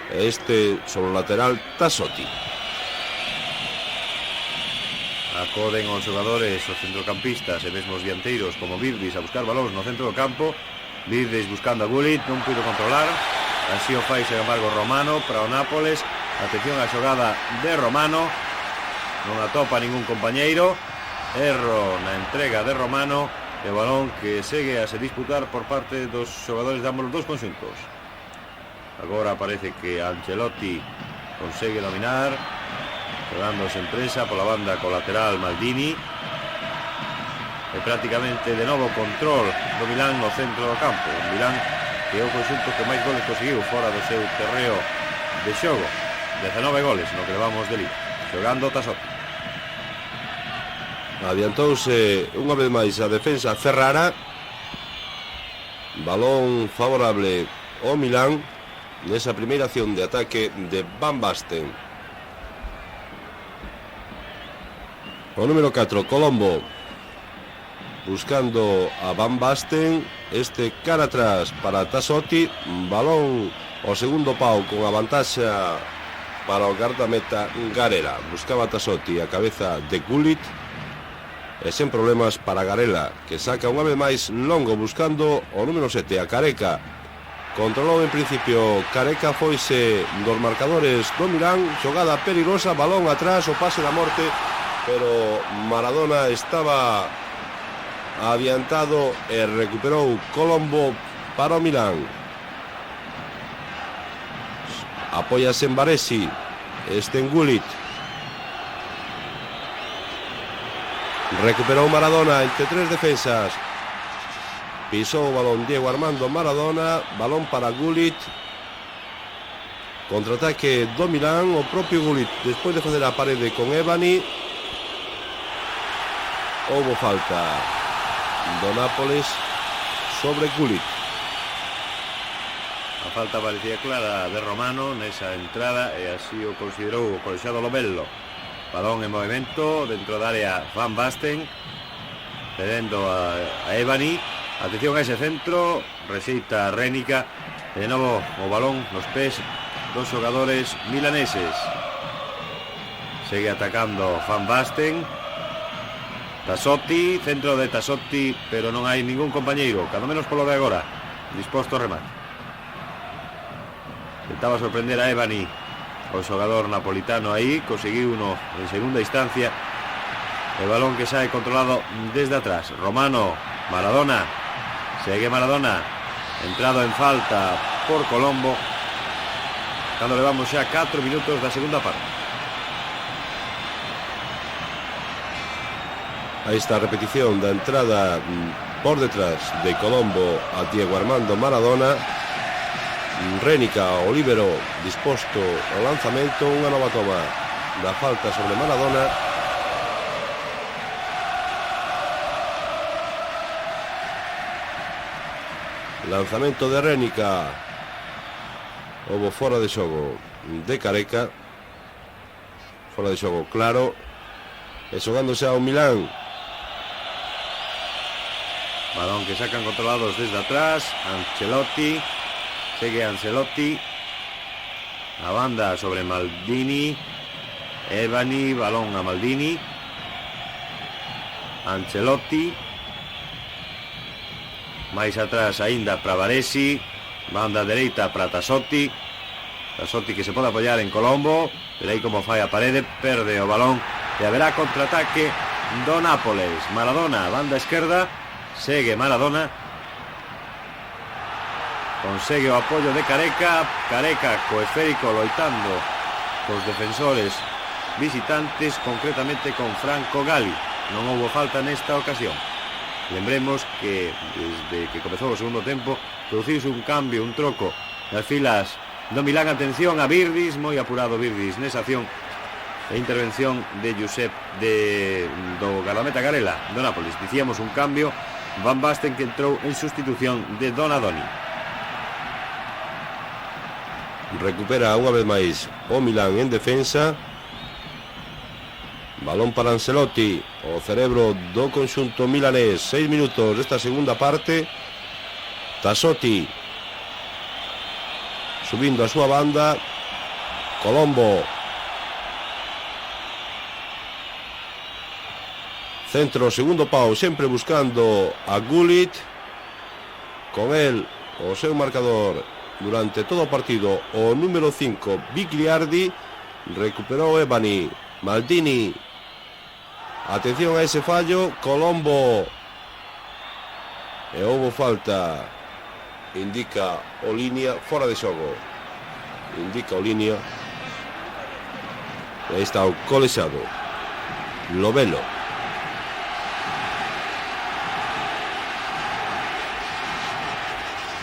e este sobre o lateral Tassotti. Acoden os xogadores, os centrocampistas e mesmo os dianteiros como Virdis a buscar balóns no centro do campo. Virdis buscando a Gullit, non puido controlar. Así o fai, sen embargo, Romano para o Nápoles. Atención á xogada de Romano. Non atopa ningún compañeiro. Erro na entrega de Romano. E o balón que segue a se disputar por parte dos xogadores de ambos os dos conxuntos. Agora parece que Ancelotti consegue dominar, xogándose en prensa pola banda colateral Maldini. E prácticamente de novo control do Milán no centro do campo. Un Milán que é o conxunto que máis goles conseguiu fora do seu terreo de xogo. 19 goles no que levamos de liga, xogando Tassotti. Adiantouse unha vez máis a defensa Ferrara. Balón favorable ao Milán nesa primeira acción de ataque de Van Basten. O número 4, Colombo, buscando a Van Basten. Este cara atrás para Tassotti. Balón ao segundo pau con a vantaxa para o guardameta Garela. Buscaba Tassotti a cabeza de Gullit e sen problemas para Garela, que saca unha vez máis longo buscando o número 7, a Careca. Controlou en principio Careca, foise dos marcadores do Milán. Xogada perigosa, balón atrás, o pase da morte, pero Maradona estaba adiantado e recuperou Colombo para o Milán. Apóyase en Baresi, este en Gullit. Recuperou Maradona entre tres defensas. Pisou o balón Diego Armando Maradona. Balón para Gullit. Contraataque do Milán. O propio Gullit, despois de facer a parede con Ebani. Houbo falta do Nápoles sobre Gullit. A falta parecía clara de Romano nesa entrada e así o considerou o colexiado Lobello. Balón en movimento dentro da área Van Basten, cedendo a Ebani. Atención a ese centro, rexeita Rénica. De novo o balón nos pés dos xogadores milaneses. Segue atacando Van Basten. Tassotti, centro de Tassotti, pero non hai ningún compañeiro, cando menos polo de agora, disposto ao remate. Intentaba sorprender a Ebani, o xogador napolitano aí, conseguiu uno en segunda instancia. El balón que sae controlado desde atrás. Romano, Maradona, segue Maradona, entrado en falta por Colombo, cando levamos xa 4 minutos da segunda parte. Aí está a repetición da entrada por detrás de Colombo a Diego Armando Maradona. Rénica, o líbero, disposto ao lanzamento. Unha nova toma da falta sobre Maradona. Lanzamento de Rénica. Houbo fora de xogo de Careca. Fora de xogo claro. E xogándose ao Milán. Balón que sacan controlados desde atrás. Ancelotti. Segue Ancelotti. A banda sobre Maldini. Ebani, balón a Maldini. Ancelotti. Mais atrás aínda para Baresi. Banda dereita para Tassotti. Tassotti que se pode apoiar en Colombo. Pero aí como fai a parede, perde o balón. E haberá contraataque do Nápoles. Maradona, banda esquerda. Segue Maradona. Consegue o apoio de Careca. Careca co esférico loitando cos defensores visitantes, concretamente con Franco Gali. Non houbo falta nesta ocasión. Lembremos que desde que comezou o segundo tempo produciuse un cambio, un troco nas filas do Milán. Atención a Virdis, moi apurado Virdis nesa acción. E intervención de Josep do guardameta Garela do Nápoles. Dicíamos un cambio. Van Basten que entrou en sustitución de Donadoni. Recupera unha vez máis o Milán en defensa. Balón para Ancelotti, o cerebro do conxunto milanés. 6 minutos desta segunda parte. Tassotti subindo a súa banda. Colombo Centro, segundo pau, sempre buscando a Gullit. Con el, o seu marcador durante todo o partido, o número 5, Bigliardi. Recuperou Ebani. Maldini. Atención a ese fallo. Colombo. E houve falta. Indica o línea fora de xogo. Indica o línea. E aí está o colexado Lovelo.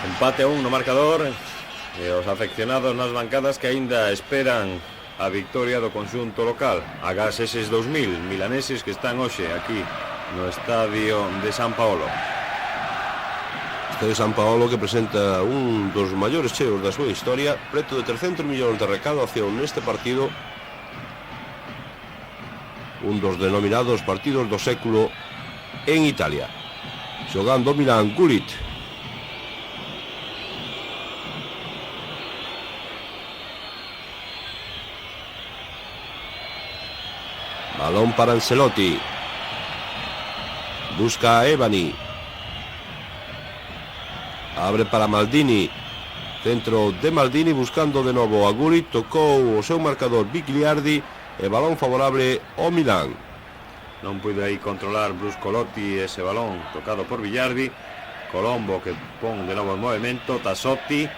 Empate a 1 no marcador. E os afeccionados nas bancadas que aínda esperan a victoria do conxunto local. Agás eses 2000 milaneses que están hoxe aquí no estadio de San Paolo. Estadio San Paolo, que presenta un dos maiores cheos da súa historia, preto de 300 millóns de recaudación neste partido, un dos denominados partidos do século en Italia. Xogando Milan, Gullit. Balón para Ancelotti. Busca a Ebani. Abre para Maldini. Centro de Maldini buscando de novo a Gullit. Tocou o seu marcador Bigliardi. E balón favorable ao Milan. Non puido aí controlar Bruscolotti ese balón tocado por Bigliardi. Colombo que pon de novo en movimento. Tassotti.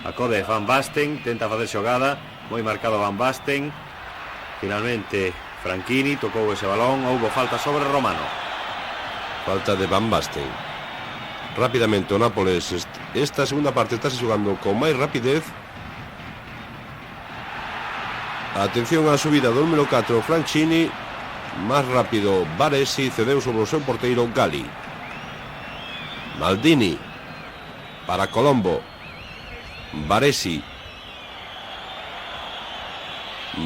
Acode Van Basten. Tenta facer xogada. Moi marcado Van Basten. Finalmente Franchini tocou ese balón. Houbo falta sobre Romano. Falta de Van Basten. Rápidamente o Nápoles, esta segunda parte está xogando con máis rapidez. Atención á subida do número 4 Franchini. Máis rápido Baresi, cedeu sobre o seu porteiro Gali. Maldini para Colombo. Baresi.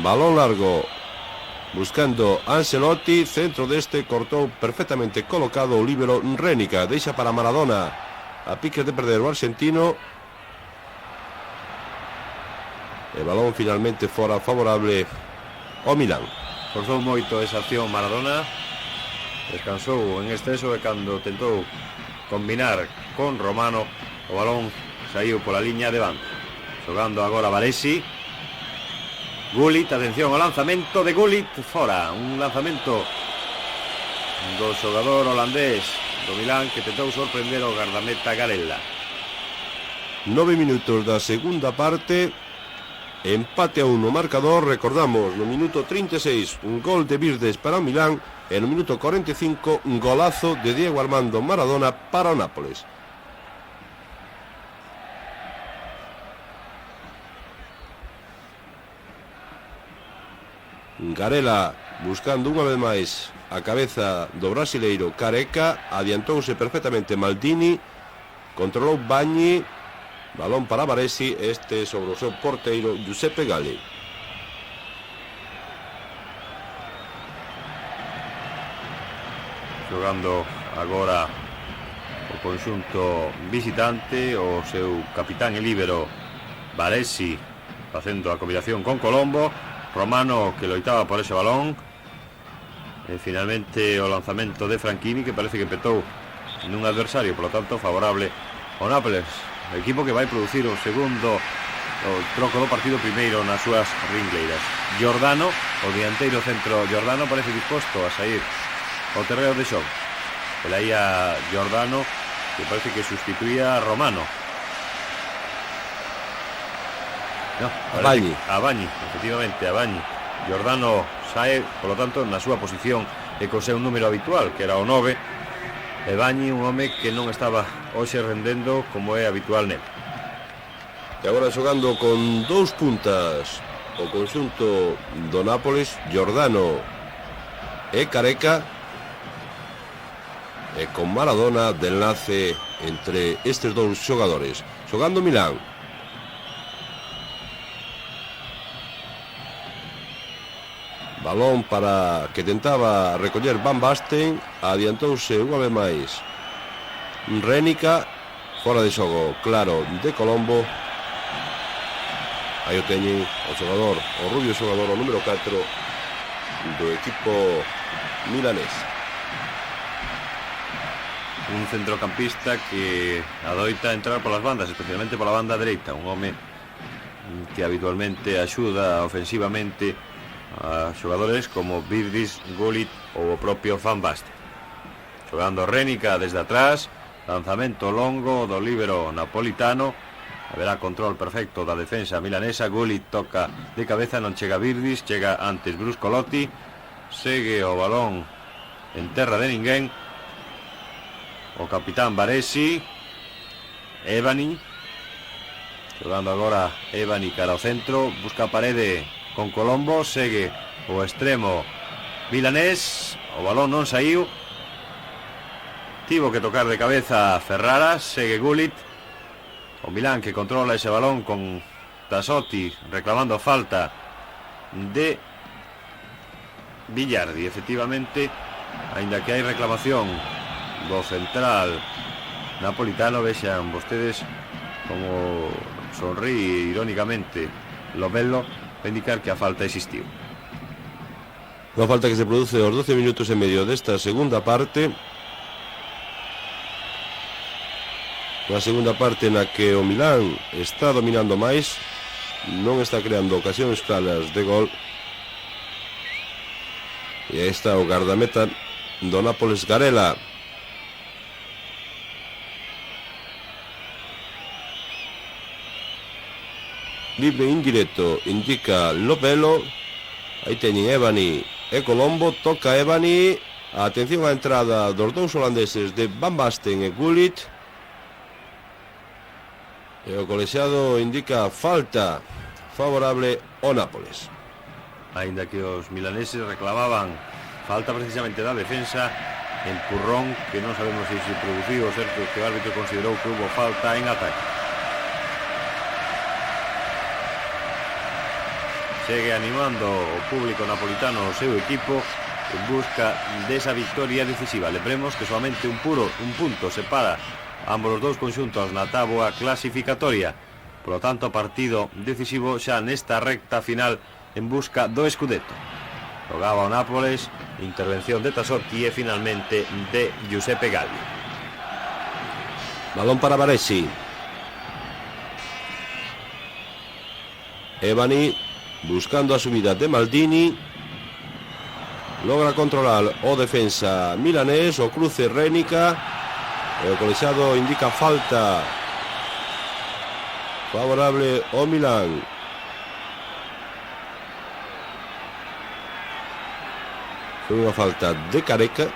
Balón largo buscando Ancelotti. Centro deste, cortou perfectamente colocado o líbero Rénica. Deixa para Maradona. A piques de perder o argentino. E balón finalmente fora favorable ao Milan. Forzou moito esa acción Maradona. Descansou en exceso e cando tentou combinar con Romano, o balón saiu pola liña de banda. Xogando agora Baresi. Gullit, atención ao lanzamento de Gullit, fora, un lanzamento do xogador holandés do Milán que tentou sorprender o gardameta Garella. 9 minutos da segunda parte, empate a 1 no marcador. Recordamos, no minuto 36 un gol de Virdes para o Milán e no minuto 45 un golazo de Diego Armando Maradona para o Nápoles. Garella buscando unha vez máis a cabeza do brasileiro Careca. Adiantouse perfectamente Maldini. Controlou Bagni. Balón para Baresi. Este sobre o seu porteiro Giuseppe Gali. Xogando agora o conxunto visitante, o seu capitán e líbero Baresi facendo a combinación con Colombo. Romano que loitaba por ese balón. E finalmente o lanzamento de Franchini, que parece que petou nun adversario, por lo tanto favorable ao Nápoles, equipo que vai producir o segundo o troco do partido primeiro nas súas ringleiras. Giordano, o dianteiro centro Giordano, parece disposto a sair ao terreo de xogo. El aí a Giordano, que parece que sustituía a Romano. No, a Bagni. A Bagni, efectivamente, a Bagni. Giordano sae, por lo tanto, na súa posición e co seu número habitual, que era o 9. E Bagni, un home que non estaba hoxe rendendo como é habitual nel. E agora xogando con dous puntas o conxunto do Nápoles, Giordano e Careca, e con Maradona de enlace entre estes dous xogadores. Xogando Milán. Balón para que tentaba recoller Van Basten. Adiantouse unha vez máis Rénica. Fora de xogo, claro, de Colombo. Aí o teñen o xogador, o rubio xogador, o número 4 do equipo milanés. Un centrocampista que adoita entrar polas bandas, especialmente pola banda dereita. Un home que habitualmente axuda ofensivamente a xogadores como Virdis, Gullit ou o propio Van Basten. Xogando Rénica desde atrás, lanzamento longo do líbero napolitano. Haberá control perfecto da defensa milanesa. Gullit toca de cabeza, non chega Virdis, chega antes Bruscolotti. Segue o balón en terra de ninguén o capitán Baresi. Evani xogando agora, Evani cara ao centro, busca a parede con Colombo, segue o extremo milanés, o balón non saiu, tivo que tocar de cabeza Ferrara, segue Gullit, o Milán que controla ese balón con Tassotti reclamando falta de Billardi. Efectivamente, aínda que hai reclamación do central napolitano, vexan vostedes como sonríe irónicamente Lobello para indicar que a falta existiu. Unha falta que se produce aos 12 minutos e medio desta segunda parte. Unha segunda parte na que o Milán está dominando máis, non está creando ocasións claras de gol. E aí está o gardameta do Nápoles, Garela. Libre indirecto indica Lobello. Aí teñen Evani e Colombo. Toca Evani. Atención á entrada dos dous holandeses de Van Basten e Gullit. E o colexiado indica falta favorable ao Nápoles. Aínda que os milaneses reclamaban falta precisamente da defensa, empurrón que non sabemos se produciu, o certo que o árbitro considerou que hubo falta en ataque. Segue animando o público napolitano o seu equipo en busca desa victoria decisiva. Lembremos que solamente un punto separa ambos os dous conxuntos na táboa clasificatoria. Por lo tanto, partido decisivo xa nesta recta final en busca do Scudetto. Jogaba o Nápoles, intervención de Tassotti e finalmente de Giuseppe Galli. Balón para Baresi. Evani buscando a subida de Maldini. Logra controlar o defensa milanés, o cruce Rénica. E o colexiado indica falta favorable ao Milán. Foi unha falta de Careca.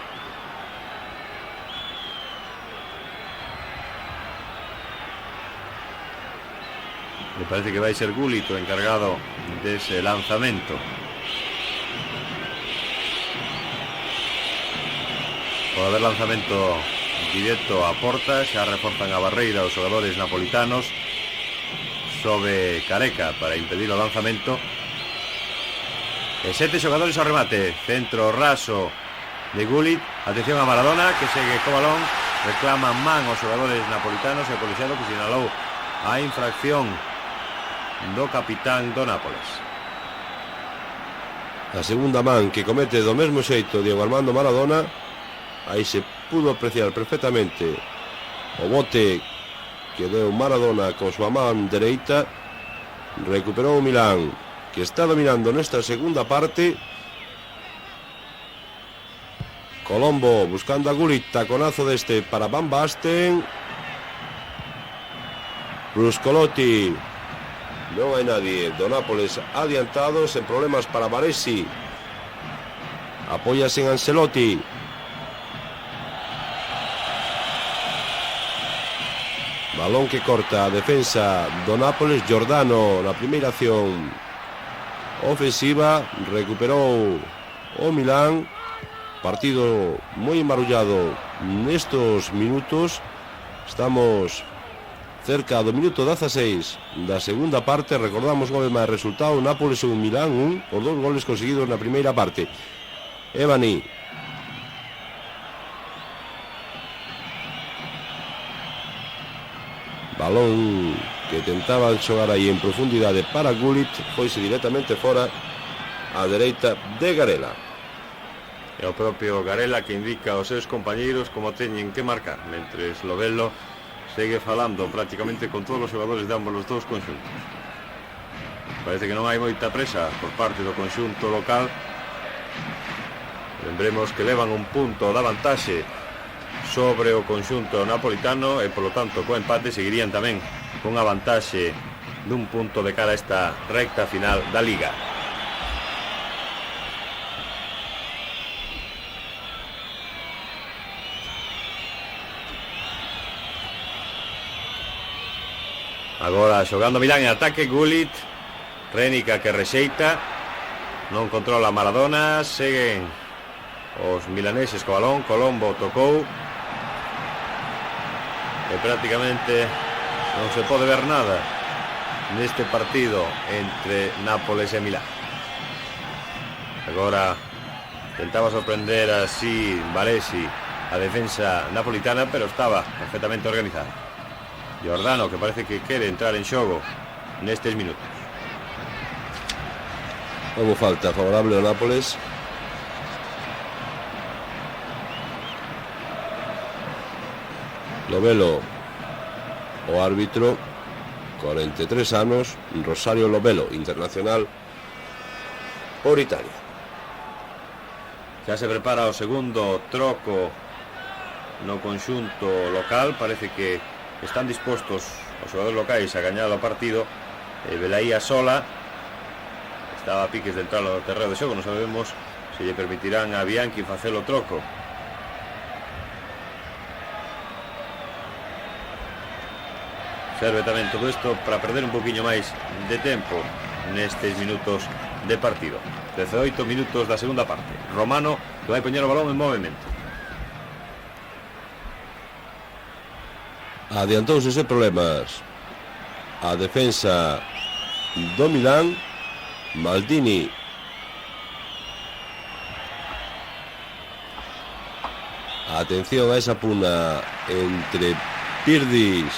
Me parece que vai ser Gullit o encargado dese lanzamento. Pode haber lanzamento directo a porta, xa reforzan a barreira os xogadores napolitanos. Sobe Careca para impedir o lanzamento. E 7 xogadores ao remate. Centro raso de Gullit. Atención a Maradona que segue co balón. Reclaman man os xogadores napolitanos e o colexiado que sinalou a infracción do capitán do Nápoles. A segunda man que comete do mesmo xeito Diego Armando Maradona. Aí se pudo apreciar perfectamente o bote que deu Maradona con súa man dereita. Recuperou o Milán, que está dominando nesta segunda parte. Colombo buscando a Gullit, taconazo deste para Van Basten. Bruscolotti. Non hai nadie do Nápoles adiantado, sen problemas para Baresi. Apóyase en Ancelotti. Balón que corta a defensa do Nápoles. Giordano na primeira acción ofensiva. Recuperou o Milán. Partido moi embarullado nestos minutos. Estamos cerca do minuto 16 da segunda parte. Recordamos gol máis resultado: Nápoles 1, Milán 1, os dous goles conseguidos na primeira parte. Evani. Balón que tentaban xogar aí en profundidade para Gullit, foise directamente fora á dereita de Garela. E o propio Garela que indica aos seus compañeiros como teñen que marcar, mentres Lovelo segue falando prácticamente con todos os xogadores de ambos os dous conxuntos. Parece que non hai moita presa por parte do conxunto local. Lembremos que levan un punto da vantaxe sobre o conxunto napolitano e polo tanto co empate seguirían tamén con a vantaxe dun punto de cara a esta recta final da Liga. Agora xogando Milán en ataque, Gullit, Rénica que rexeita, non controla Maradona, seguen os milaneses co balón, Colombo tocou e prácticamente non se pode ver nada neste partido entre Nápoles e Milán. Agora tentaba sorprender así Baresi a defensa napolitana, pero estaba perfectamente organizada. Giordano que parece que quere entrar en xogo nestes minutos. Houbo falta favorable ao Nápoles. Lovelo, o árbitro, 43 anos, Rosario Lovelo, internacional por Italia. Xa se prepara o segundo troco no conxunto local. Parece que están dispostos os xogadores locais a gañar o partido. Velaía sola estaba a piques de entrar ao terreo de xogo. Non sabemos se lle permitirán a Bianchi facer o troco. Serve tamén todo isto para perder un poquinho máis de tempo nestes minutos de partido. 18 minutos da segunda parte. Romano que vai poñer o balón en movimento. Adiantouse sen problemas a defensa do Milán. Maldini atención a esa puna entre Pirdis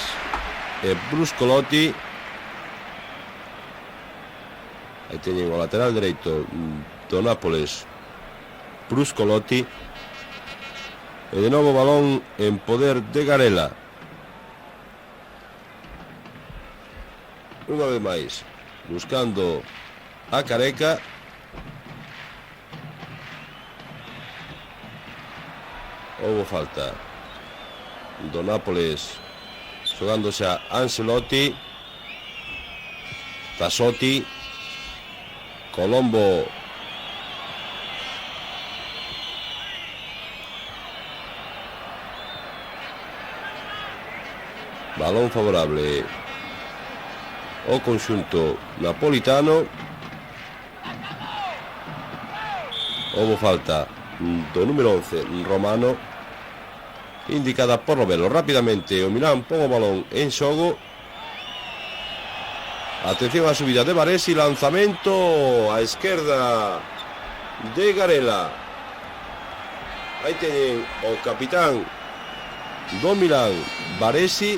e Bruscolotti. Aí teñen o lateral dereito do Nápoles, Bruscolotti, e de novo balón en poder de Garela. Unha vez máis buscando a Careca. Houbo falta do Nápoles xogándose a Ancelotti, Tassotti, Colombo balón favorable ao conxunto napolitano. Houbo falta do número 11 Romano indicada por Lovelo. Rapidamente o Milán pon o balón en xogo. Atención á subida de Baresi, lanzamento á esquerda de Garela. Aí teñen o capitán do Milán, Baresi,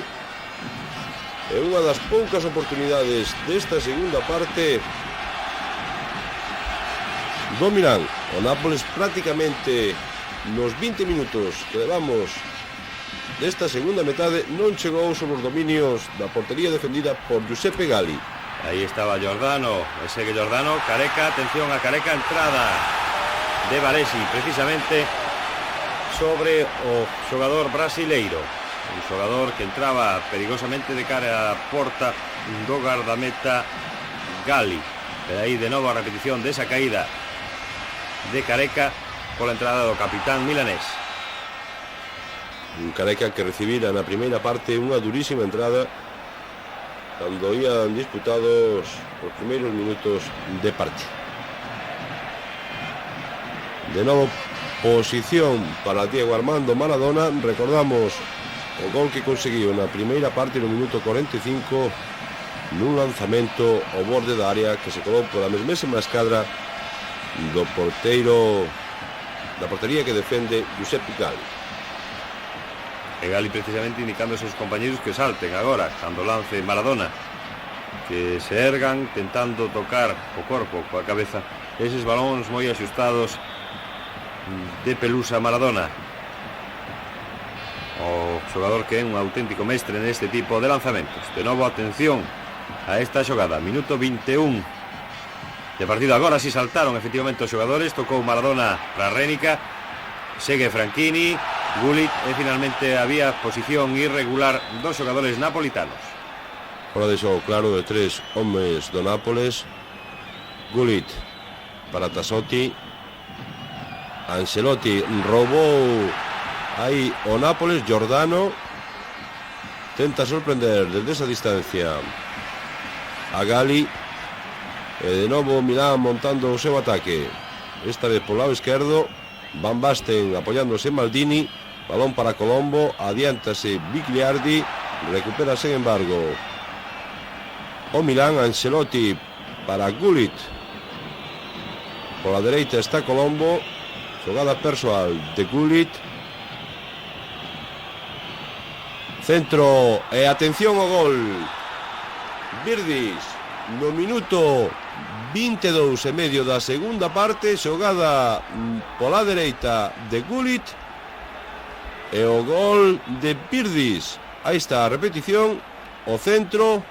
e unha das poucas oportunidades desta segunda parte do Milán. O Nápoles prácticamente nos 20 minutos que levamos desta segunda metade non chegou sobre os dominios da portería defendida por Giuseppe Galli. Aí estaba Giordano, segue Giordano, Careca, atención a Careca, entrada de Baresi precisamente sobre o xogador brasileiro, un xogador que entraba perigosamente de cara a porta do gardameta Galli. Pero aí de novo a repetición desa caída de Careca pola entrada do capitán milanés. Un Careca que recibira na primeira parte unha durísima entrada cando ian disputados os primeiros minutos de partido. De novo posición para Diego Armando Maradona. Recordamos o gol que conseguiu na primeira parte no minuto 45 nun lanzamento ao borde da área que se colou pola mesmísima escadra do porteiro da portería que defende Giuseppe Galli. E Galli precisamente indicando a seus compañeros que salten agora cando lance Maradona, que se ergan tentando tocar o corpo coa cabeza eses balóns moi axustados de pelusa Maradona, o xogador que é un auténtico mestre neste tipo de lanzamentos. De novo, atención a esta xogada, minuto 21 de partido. Agora si saltaron efectivamente os xogadores, tocou Maradona para Rénica, segue Franchini, Gullit, e finalmente había posición irregular dos xogadores napolitanos. Fora de xogo claro de tres homes do Nápoles. Gullit para Tassotti. Ancelotti roubou aí o Nápoles. Giordano tenta sorprender desde esa distancia a Gali, e de novo Milán montando o seu ataque, esta vez por lado esquerdo. Van Basten apoiándose en Maldini, balón para Colombo, adiántase Bigliardi, recupera sen embargo o Milán. Ancelotti para Gullit, por la dereita está Colombo, xogada persoal de Gullit, centro e atención ao gol. Virdis no minuto 22 e medio da segunda parte, xogada pola dereita de Gullit e o gol de Virdis. Aí está a repetición, o centro,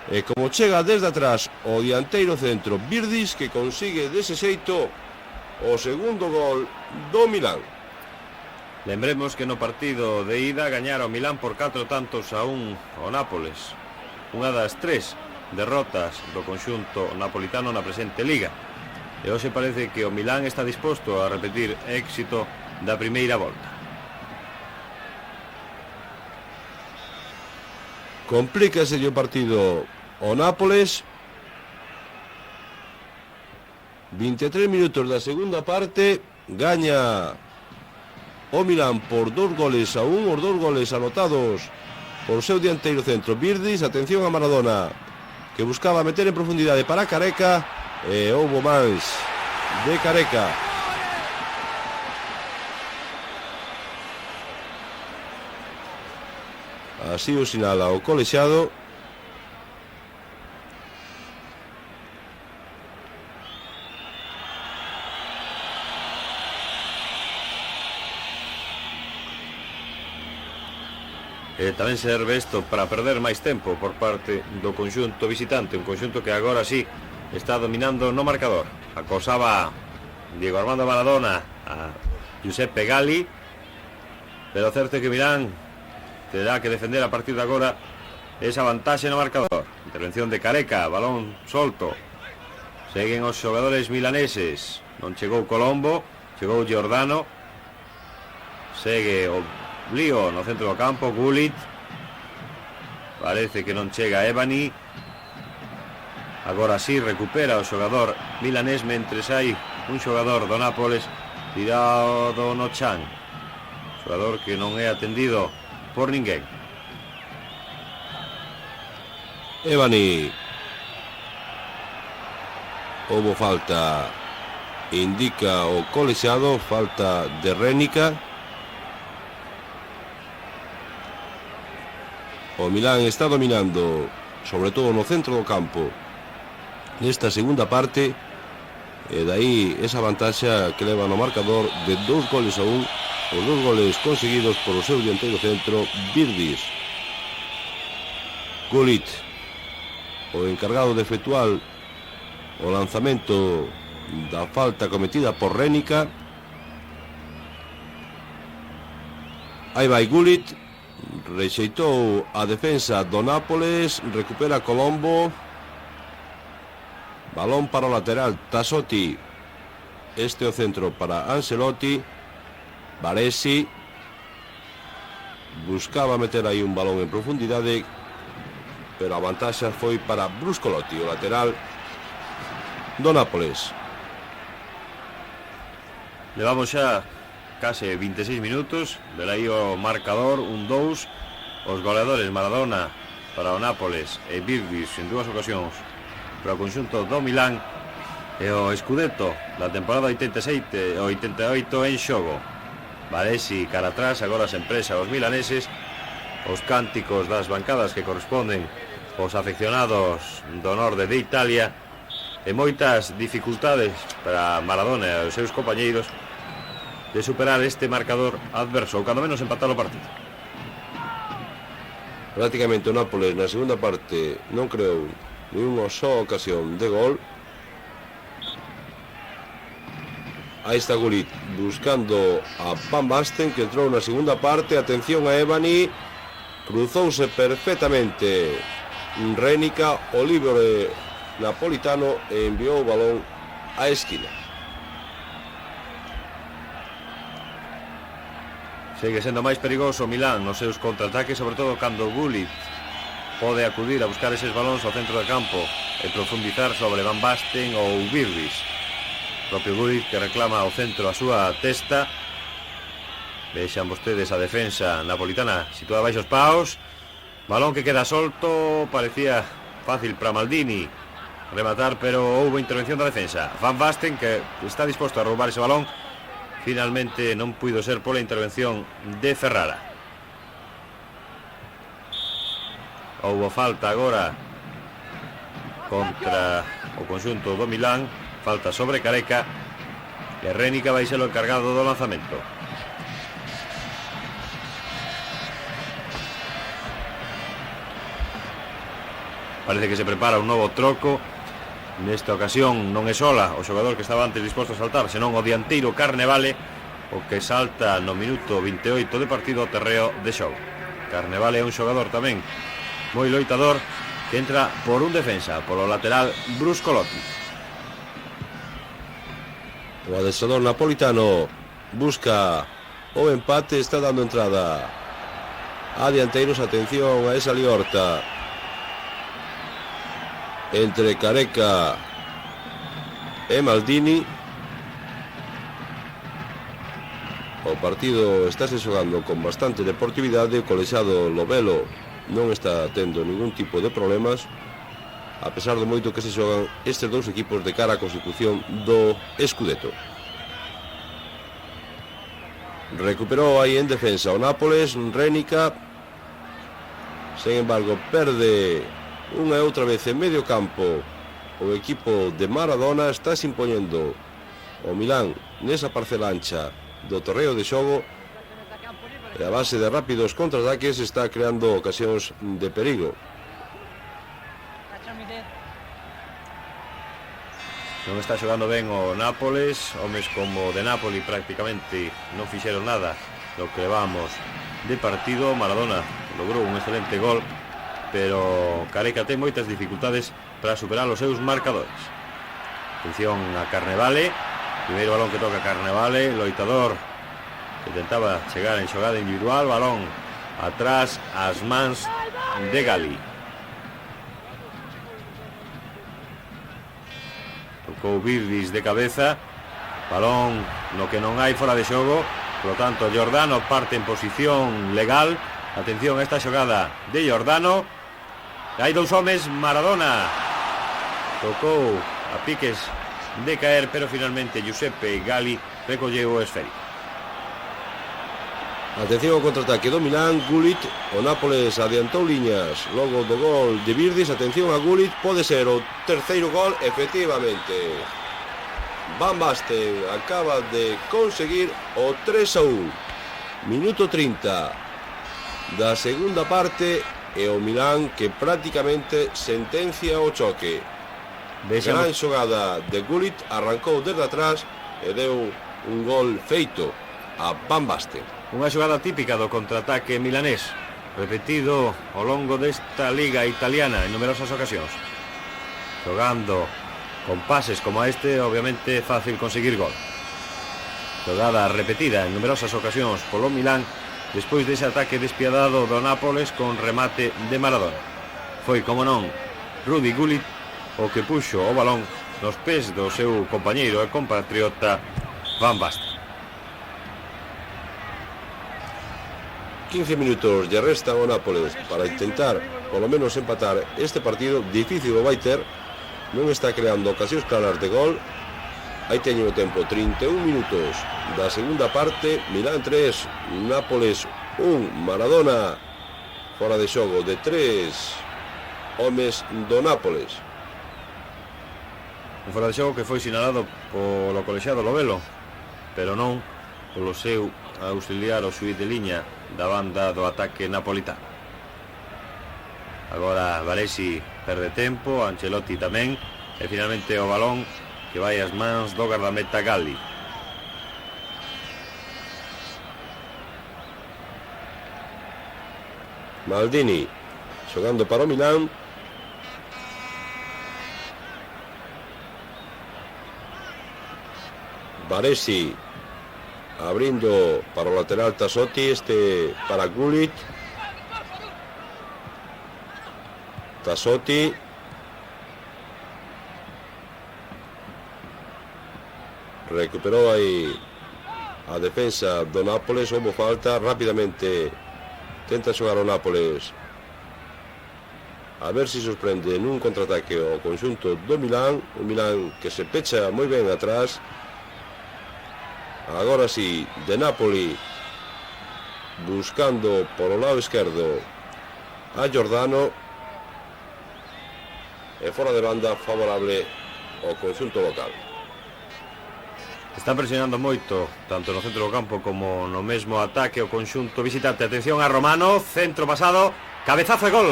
e como chega desde atrás o dianteiro centro Virdis, que consigue dese xeito o segundo gol do Milán. Lembremos que no partido de ida gañara o Milán por 4-1 ao Nápoles, unha das tres derrotas do conxunto napolitano na presente liga, e hoxe parece que o Milán está disposto a repetir éxito da primeira volta. Complícase o partido o Nápoles. 23 minutos da segunda parte, gaña o Milán por 2-1, os 2 goles anotados por seu dianteiro centro Virdis. Atención a Maradona, que buscaba meter en profundidade para Careca, e houbo máis de Careca. Así o sinala o colexiado. Tamén serve isto para perder máis tempo por parte do conxunto visitante, un conxunto que agora sí está dominando no marcador. Acosaba Diego Armando Maradona a Giuseppe Gali, pero certo é que Milán terá que defender a partir de agora esa vantaxe no marcador. Intervención de Careca, balón solto, seguen os xogadores milaneses, non chegou Colombo, chegou Giordano, segue o lío no centro do campo. Gullit, parece que non chega Ebani. Agora sí recupera o xogador milanés, mentres hai un xogador do Nápoles tirado no chan, xogador que non é atendido por ninguén. Ebani, houbo falta, indica o colexiado, falta de Rénica. O Milán está dominando, sobre todo no centro do campo, nesta segunda parte, e dai esa vantaxa que leva no marcador de 2-1, os 2 goles conseguidos por o seu dianteiro centro Virdis. Gullit, o encargado de efectuar o lanzamento da falta cometida por Rénica. Aí vai Gullit, rexeitou a defensa do Nápoles, recupera Colombo, balón para o lateral Tassotti, este o centro para Ancelotti. Baresi buscaba meter aí un balón en profundidade, pero a vantaxa foi para Bruscolotti, o lateral do Nápoles. Levamos xa case 26 minutos, velaí o marcador, 1-2, os goleadores Maradona para o Nápoles e Virdis en 2 ocasións para o conxunto do Milán, e o Scudetto da temporada 87 e 88 en xogo. Baresi cara atrás, agora se empresa os milaneses, os cánticos das bancadas que corresponden aos afeccionados do norte de Italia, e moitas dificultades para Maradona e os seus compañeiros de superar este marcador adverso, ou cando menos empatar o partido. Prácticamente o Nápoles na segunda parte non creou ni unha só ocasión de gol. Aí está Gullit buscando a Van Basten, que entrou na segunda parte. Atención a Ebani, cruzouse perfectamente Rénica, o libre napolitano, e enviou o balón á esquina. Segue sendo máis perigoso Milán nos seus contraataques, sobre todo cando Gullit pode acudir a buscar eses balóns ao centro do campo e profundizar sobre Van Basten ou Virdis. O propio Gullit que reclama ao centro a súa testa. Vexan vostedes a defensa napolitana situada baixo os paus. Balón que queda solto, parecía fácil para Maldini rematar, pero houve intervención da defensa. Van Basten, que está disposto a roubar ese balón, finalmente non puido ser pola intervención de Ferrara. Houbo falta agora contra o conxunto do Milán, falta sobre Careca, e Rénica vai ser o encargado do lanzamento. Parece que se prepara un novo troco. Nesta ocasión non é sola o xogador que estaba antes disposto a saltar, senón o dianteiro Carnevale, o que salta no minuto 28 de partido ao terreo de xogo. Carnevale é un xogador tamén moi loitador, que entra por un defensa, polo lateral Bruscolotti. O adestrador napolitano busca o empate, está dando entrada a dianteiros. Atención a esa liorta entre Careca e Maldini. O partido estáse xogando con bastante deportividade. O colexado Lovelo non está tendo ningún tipo de problemas, a pesar do moito que se xogan estes dous equipos de cara á consecución do Scudetto. Recuperou aí en defensa o Nápoles, Rénica. Sen embargo, perde unha e outra vez en medio campo o equipo de Maradona. Está se impoñendo o Milán nesa parcela ancha do terreo de xogo, e a base de rápidos contraataques está creando ocasións de perigo. Non está xogando ben o Nápoles. Homes como de Napoli prácticamente non fixeron nada no que vamos de partido. Maradona logrou un excelente gol, pero Careca ten moitas dificultades para superar os seus marcadores. Atención a Carnevale, primeiro balón que toca Carnevale, loitador que tentaba chegar en xogada individual. Balón atrás ás mans de Gali. Tocou Virdis de cabeza, balón no que non hai fora de xogo, por lo tanto Giordano parte en posición legal. Atención a esta xogada de Giordano. Hai dous homes, Maradona tocou a piques de caer, pero finalmente Giuseppe Gali recolleu o esférico. Atención ao contraataque do Milán. Gullit, o Nápoles adiantou liñas logo do gol de Virdis. Atención a Gullit, pode ser o terceiro gol, efectivamente. Van Basten acaba de conseguir o 3-1. Minuto 30 da segunda parte, e o Milán que prácticamente sentencia o choque. Gran xogada de Gullit, arrancou desde atrás e deu un gol feito a Van Basten. Unha xogada típica do contraataque milanés, repetido ao longo desta liga italiana en numerosas ocasións. Xogando con pases como este, obviamente é fácil conseguir gol. Xogada repetida en numerosas ocasións polo Milán despois dese ataque despiadado do Nápoles con remate de Maradona. Foi, como non, Rudy Gullit o que puxo o balón nos pés do seu compañeiro e compatriota Van Basten. 15 minutos lle restan ao Nápoles para intentar polo menos empatar este partido. Difícil o vai ter, non está creando ocasións claras de gol. Aí teñen o tempo, 31 minutos da segunda parte. Milán 3, Nápoles 1. Maradona fora de xogo de 3 homes do Nápoles. Un fora de xogo que foi sinalado polo colexiado Lovelo, pero non polo seu auxiliar o xuiz de liña da banda do ataque napolitano. Agora Baresi perde tempo, Ancelotti tamén, e finalmente o balón que vai ás mans do gardameta Galli. Maldini xogando para o Milán. Baresi abrindo para o lateral Tassotti, este para Gullit. Tassotti. Recuperou aí a defensa do Nápoles, houve falta, rapidamente tenta xogar o Nápoles a ver se sorprende nun contraataque o conxunto do Milán, o Milán que se pecha moi ben atrás. Agora sí, de Napoli buscando polo lado esquerdo a Giordano, e fora de banda favorable ao conxunto local. Están presionando moito, tanto no centro do campo como no mesmo ataque o conxunto visitante. Atención a Romano, centro pasado, cabezazo e gol.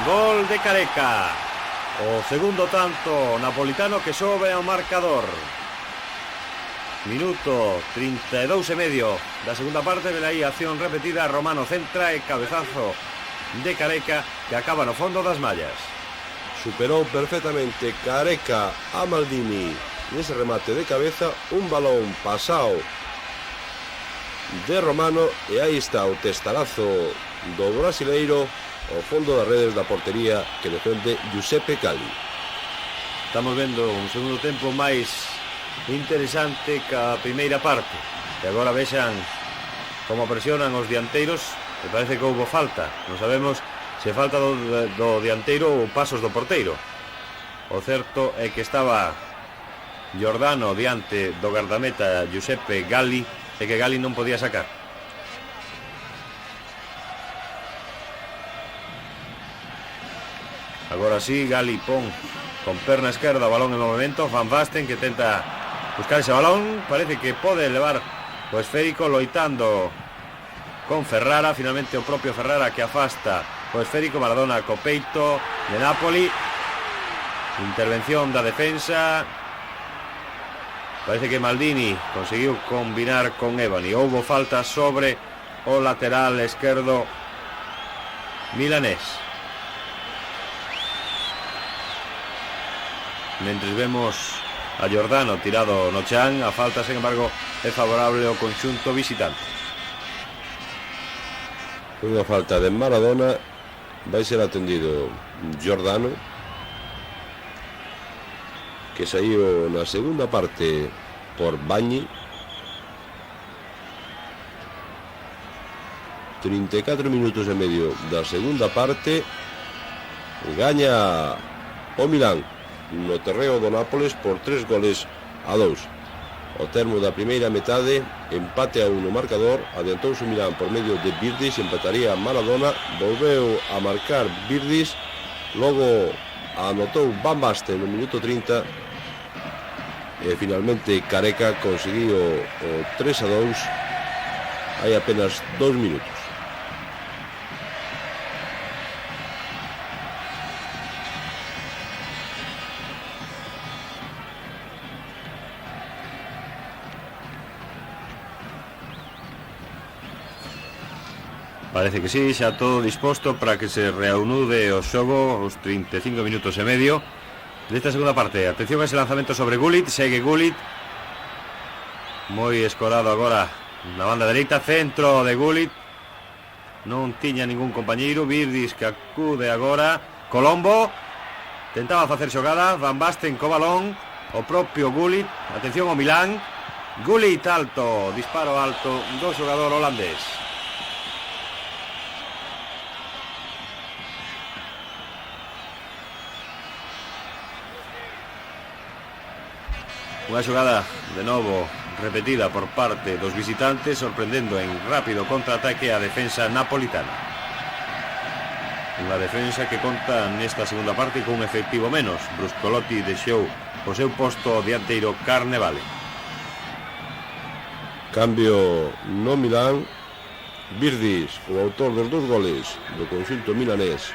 Gol de Careca. O segundo tanto napolitano que sobe ao marcador. Minuto 32 e medio da segunda parte. Ven aí acción repetida, Romano centra e cabezazo de Careca que acaba no fondo das mallas. Superou perfectamente Careca a Maldini nese remate de cabeza, un balón pasado de Romano, e aí está o testarazo do brasileiro ao fondo das redes da portería que defende Giuseppe Galli. Estamos vendo un segundo tempo máis interesante que a primeira parte, e agora vexan como presionan os dianteiros. Me parece que houve falta, non sabemos se falta do dianteiro ou pasos do porteiro. O certo é que estaba Giordano diante do gardameta Giuseppe Galli e que Galli non podía sacar. Agora sí, Galli pon con perna esquerda o balón en movimento. Van Basten que tenta buscar ese balón, parece que pode levar o esférico loitando con Ferrara, finalmente o propio Ferrara que afasta o esférico. Maradona co peito de Napoli, intervención da defensa. Parece que Maldini conseguiu combinar con Ebani. Houbo falta sobre o lateral esquerdo milanés. Mentres vemos a Giordano tirado no chan, a falta, sen embargo, é favorable ao conxunto visitante. Unha falta de Maradona, vai ser atendido Giordano, que saiu na segunda parte por Bagni. 34 minutos e medio da segunda parte. Gaña o Milán no terreo do Nápoles por 3-2. Ao termo da primeira metade, empate a 1 no marcador. Adiantouse o Milán por medio de Virdis, empataría Maradona, volveu a marcar Virdis, logo anotou Van Basten no minuto 30 e finalmente Careca conseguiu o 3-2 hai apenas 2 minutos. Parece que sí, xa todo disposto para que se reanude o xogo os 35 minutos e medio desta segunda parte. Atención a ese lanzamento sobre Gullit, segue Gullit, moi escorado agora na banda dereita, centro de Gullit, non tiña ningún compañeiro. Virdis que acude agora, Colombo tentaba facer xogada, Van Basten co balón, o propio Gullit, atención ao Milán, Gullit alto, disparo alto do xogador holandés. Unha xogada de novo repetida por parte dos visitantes, sorprendendo en rápido contraataque a defensa napolitana. Unha defensa que conta nesta segunda parte con un efectivo menos. Bruscolotti deixou o o seu posto dianteiro Carnevale. Cambio no Milán. Virdis, o autor dos 2 goles do conxunto milanés,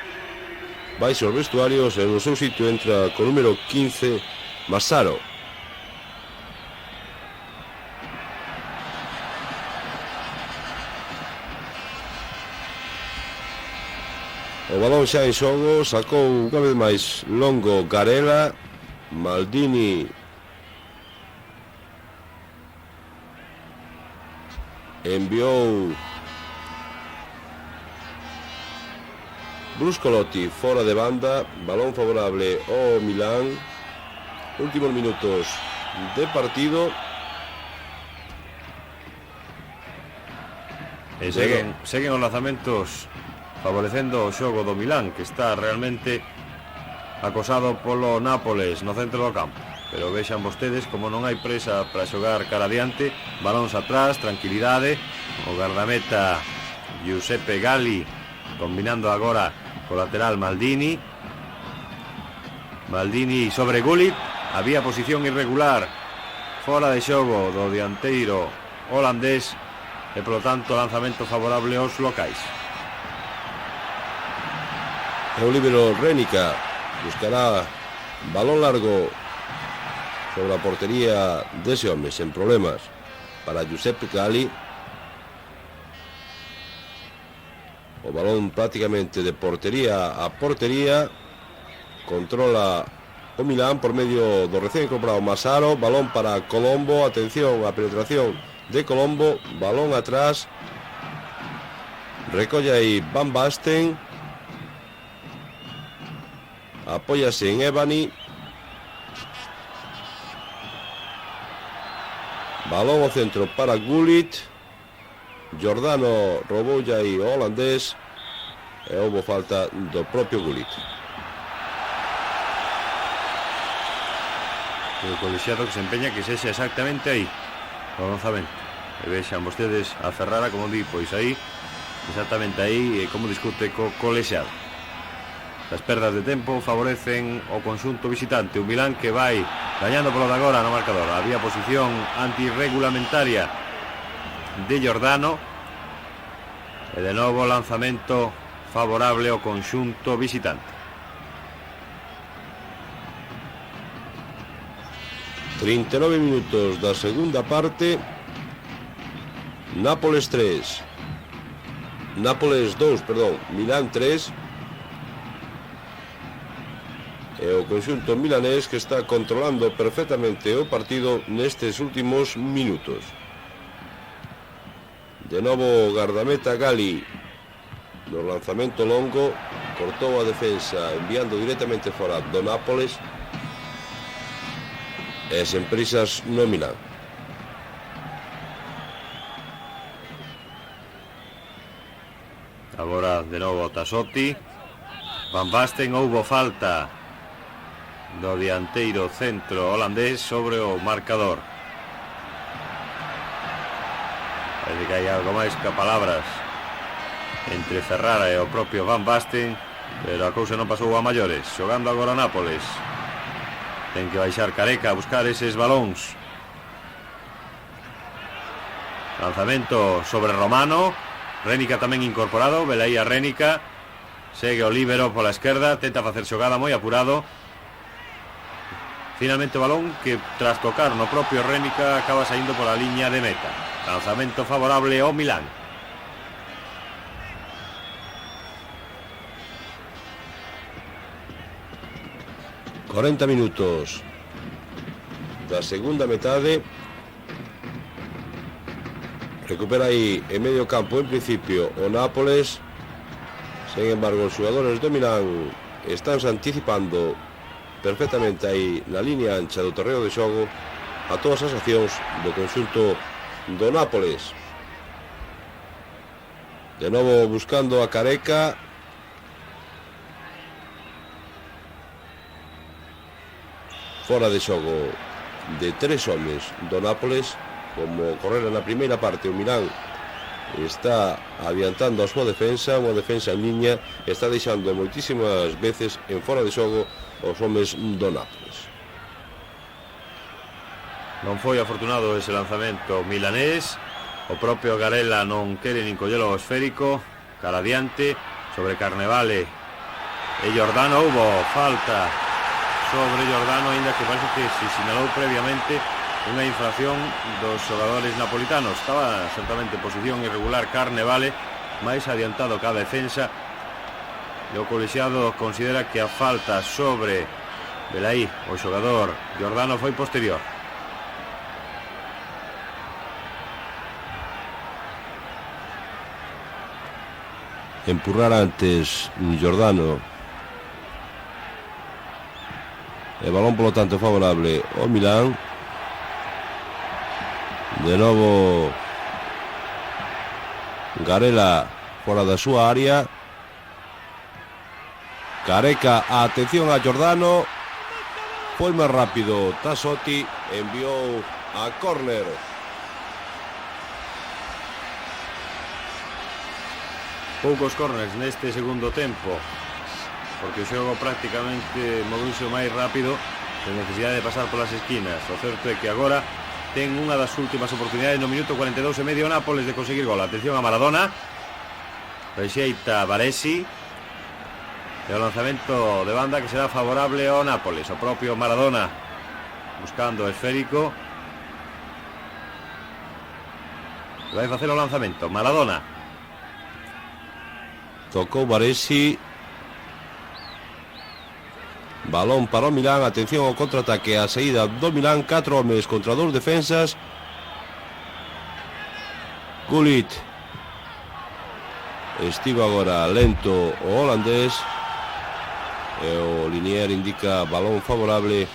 baixa os vestuarios e no seu sitio entra co número 15 Massaro. O balón xa en xogo, sacou unha vez máis longo Garela. Maldini enviou Bruscolotti fora de banda, balón favorable ao Milán. Últimos minutos de partido. E seguen os lanzamentos favorecendo o xogo do Milán, que está realmente acosado polo Nápoles no centro do campo. Pero vexan vostedes como non hai presa para xogar cara adiante, balóns atrás, tranquilidade. O gardameta Giuseppe Galli combinando agora co lateral Maldini sobre Gullit. Había posición irregular fora de xogo do dianteiro holandés e polo tanto lanzamento favorable aos locais. O líbero Renica buscará balón largo sobre a portería dese home sen problemas para Giuseppe Galli. O balón prácticamente de portería a portería. Controla o Milán por medio do recén comprado Massaro. Balón para Colombo, atención a penetración de Colombo, balón atrás, recolle aí Van Basten, apóyase en Ebani, balón ao centro para Gullit. Giordano roubou aí o holandés e houve falta do propio Gullit. O colexiado que se empeña que sexa exactamente aí o lanzamento. E vexan vostedes a Ferrara, como di, pois aí exactamente aí, como discute co colexiado. As perdas de tempo favorecen o conxunto visitante, un Milán que vai gañando polo de agora no marcador. Había posición antirregulamentaria de Giordano e de novo lanzamento favorable ao conxunto visitante. 39 minutos da segunda parte. Nápoles 2, perdón, Milán 3. E o conxunto milanés que está controlando perfectamente o partido nestes últimos minutos. De novo gardameta Galli no lanzamento longo, cortou a defensa enviando directamente fora do Nápoles e sen prisas no Milán. Agora de novo Tassotti. Van Basten, houbo falta do dianteiro centro holandés sobre o marcador. Parece que hai algo máis que palabras entre Ferrara e o propio Van Basten, pero a cousa non pasou a maiores. Xogando agora Nápoles, ten que baixar Careca a buscar eses balóns. Lanzamento sobre Romano. Renica tamén incorporado, velaí a Renica. Segue o líbero pola esquerda, tenta facer xogada moi apurado. Finalmente o balón que tras tocar no propio Renica acaba saindo pola liña de meta. Lanzamento favorable ao Milán. ...40 minutos da segunda metade. Recupera aí en medio campo en principio o Nápoles. Sen embargo, os xogadores do Milán estánse anticipando perfectamente aí na línea ancha do terreo de xogo a todas as accións do conxunto do Nápoles. De novo buscando a Careca. Fora de xogo de 3 homes do Nápoles. Como correra na primeira parte, o Milán está adiantando a súa defensa, unha defensa en liña, está deixando moitísimas veces en fora de xogo os homes do Nápoles. Non foi afortunado ese lanzamento milanés. O propio Garela non quere nin collelo o esférico. Cara adiante sobre Carnevale e Giordano. Hubo falta sobre Giordano, ainda que parece que se sinalou previamente unha infracción dos xogadores napolitanos. Estaba certamente en posición irregular Carnevale, máis adiantado que a defensa, e o colexiado considera que a falta sobre Velaí, o xogador Giordano, foi posterior. Empurrar antes Giordano. El balón, por lo tanto, favorable ao Milán. De novo Garela fora da súa área. Careca, atención a Giordano. Foi máis rápido Tassotti, enviou a córner. Poucos córners neste segundo tempo, porque o xogo prácticamente moveuse máis rápido, sen necesidade de pasar polas esquinas. O certo é que agora ten unha das últimas oportunidades no minuto 42 e medio Nápoles de conseguir gol. Atención a Maradona, rexeita Baresi, e o lanzamento de banda que será favorable ao Nápoles. O propio Maradona buscando o esférico, vai facer o lanzamento. Maradona tocou Baresi. Balón para o Milán. Atención ao contraataque, a saída do Milán. 4 homes contra 2 defensas. Gullit. Estivo agora lento o holandés, e o linier indica balón favorable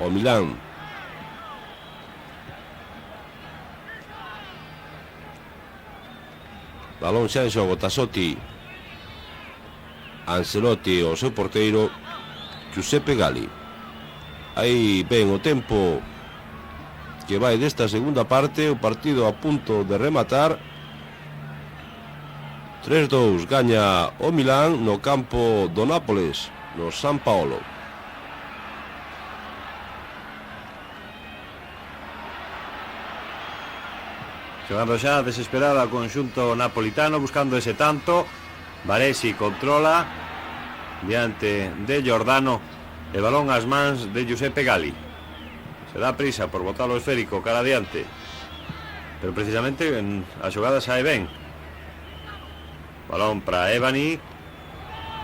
ao Milán. Balón xa en xogo. Tassotti, Ancelotti, o seu porteiro Giuseppe Gali. Aí ven o tempo que vai desta segunda parte. O partido a punto de rematar. 3-2 gaña o Milán no campo do Nápoles, no San Paolo. Xogando xa desesperado a conxunto napolitano, buscando ese tanto. Baresi controla diante de Giordano, el balón ás mans de Giuseppe Gali. Se dá prisa por botar o esférico cara adiante, pero precisamente a xogada sae ben. Balón para Ebani.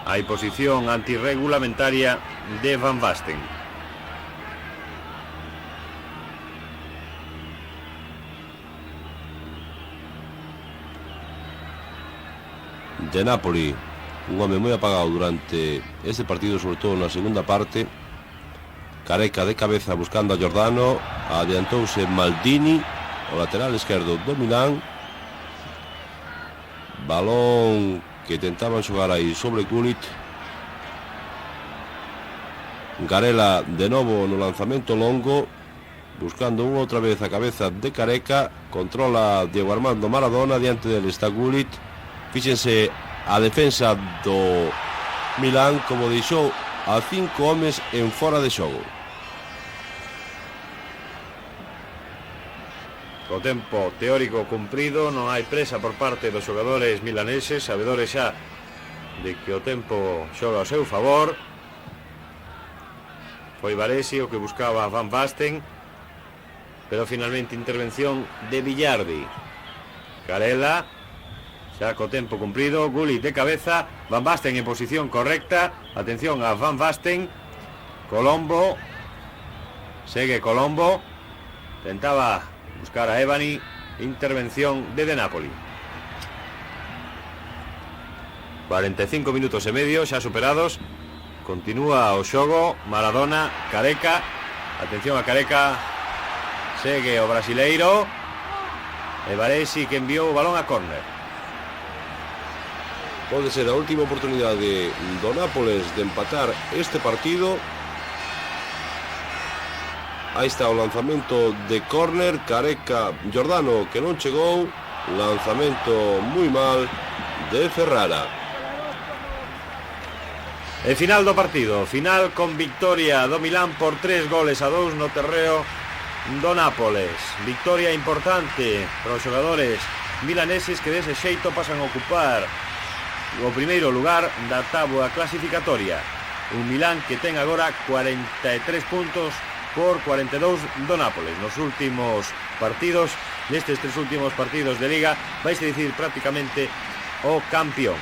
Hai posición antirregulamentaria de Van Basten. De Napoli, un home moi apagado durante este partido, sobre todo na segunda parte. Careca de cabeza buscando a Giordano. Adiantouse Maldini, o lateral esquerdo do Milán. Balón que tentaban xogar aí sobre Gullit. Garela de novo no lanzamento longo, buscando unha outra vez a cabeza de Careca. Controla Diego Armando Maradona, diante dele está Gullit. Fíxense a defensa do Milán, como deixou a 5 homes en fora de xogo. O tempo teórico cumprido, non hai presa por parte dos xogadores milaneses, sabedores xa de que o tempo xoga ao seu favor. Foi Baresi o que buscaba Van Basten, pero finalmente intervención de Villardi. Carela, xa co tempo cumprido. Gullit de cabeza, Van Basten en posición correcta. Atención a Van Basten. Colombo, segue Colombo, tentaba buscar a Ebani. Intervención de Napoli. 45 minutos e medio xa superados. Continúa o xogo. Maradona, Careca. Atención a Careca. Segue o brasileiro. E Baresi que enviou o balón a córner. Pode ser a última oportunidade do Nápoles de empatar este partido. Aí está o lanzamento de córner. Careca, Giordano, que non chegou. Lanzamento moi mal de Ferrara. E final do partido. Final con victoria do Milán por 3-2 no terreo do Nápoles. Victoria importante para os xogadores milaneses que dese xeito pasan a ocupar o primeiro lugar da táboa clasificatoria. Un Milán que ten agora 43 puntos por 42 do Nápoles. Nos últimos partidos, nestes 3 últimos partidos de Liga, vais a dicir prácticamente o campeón.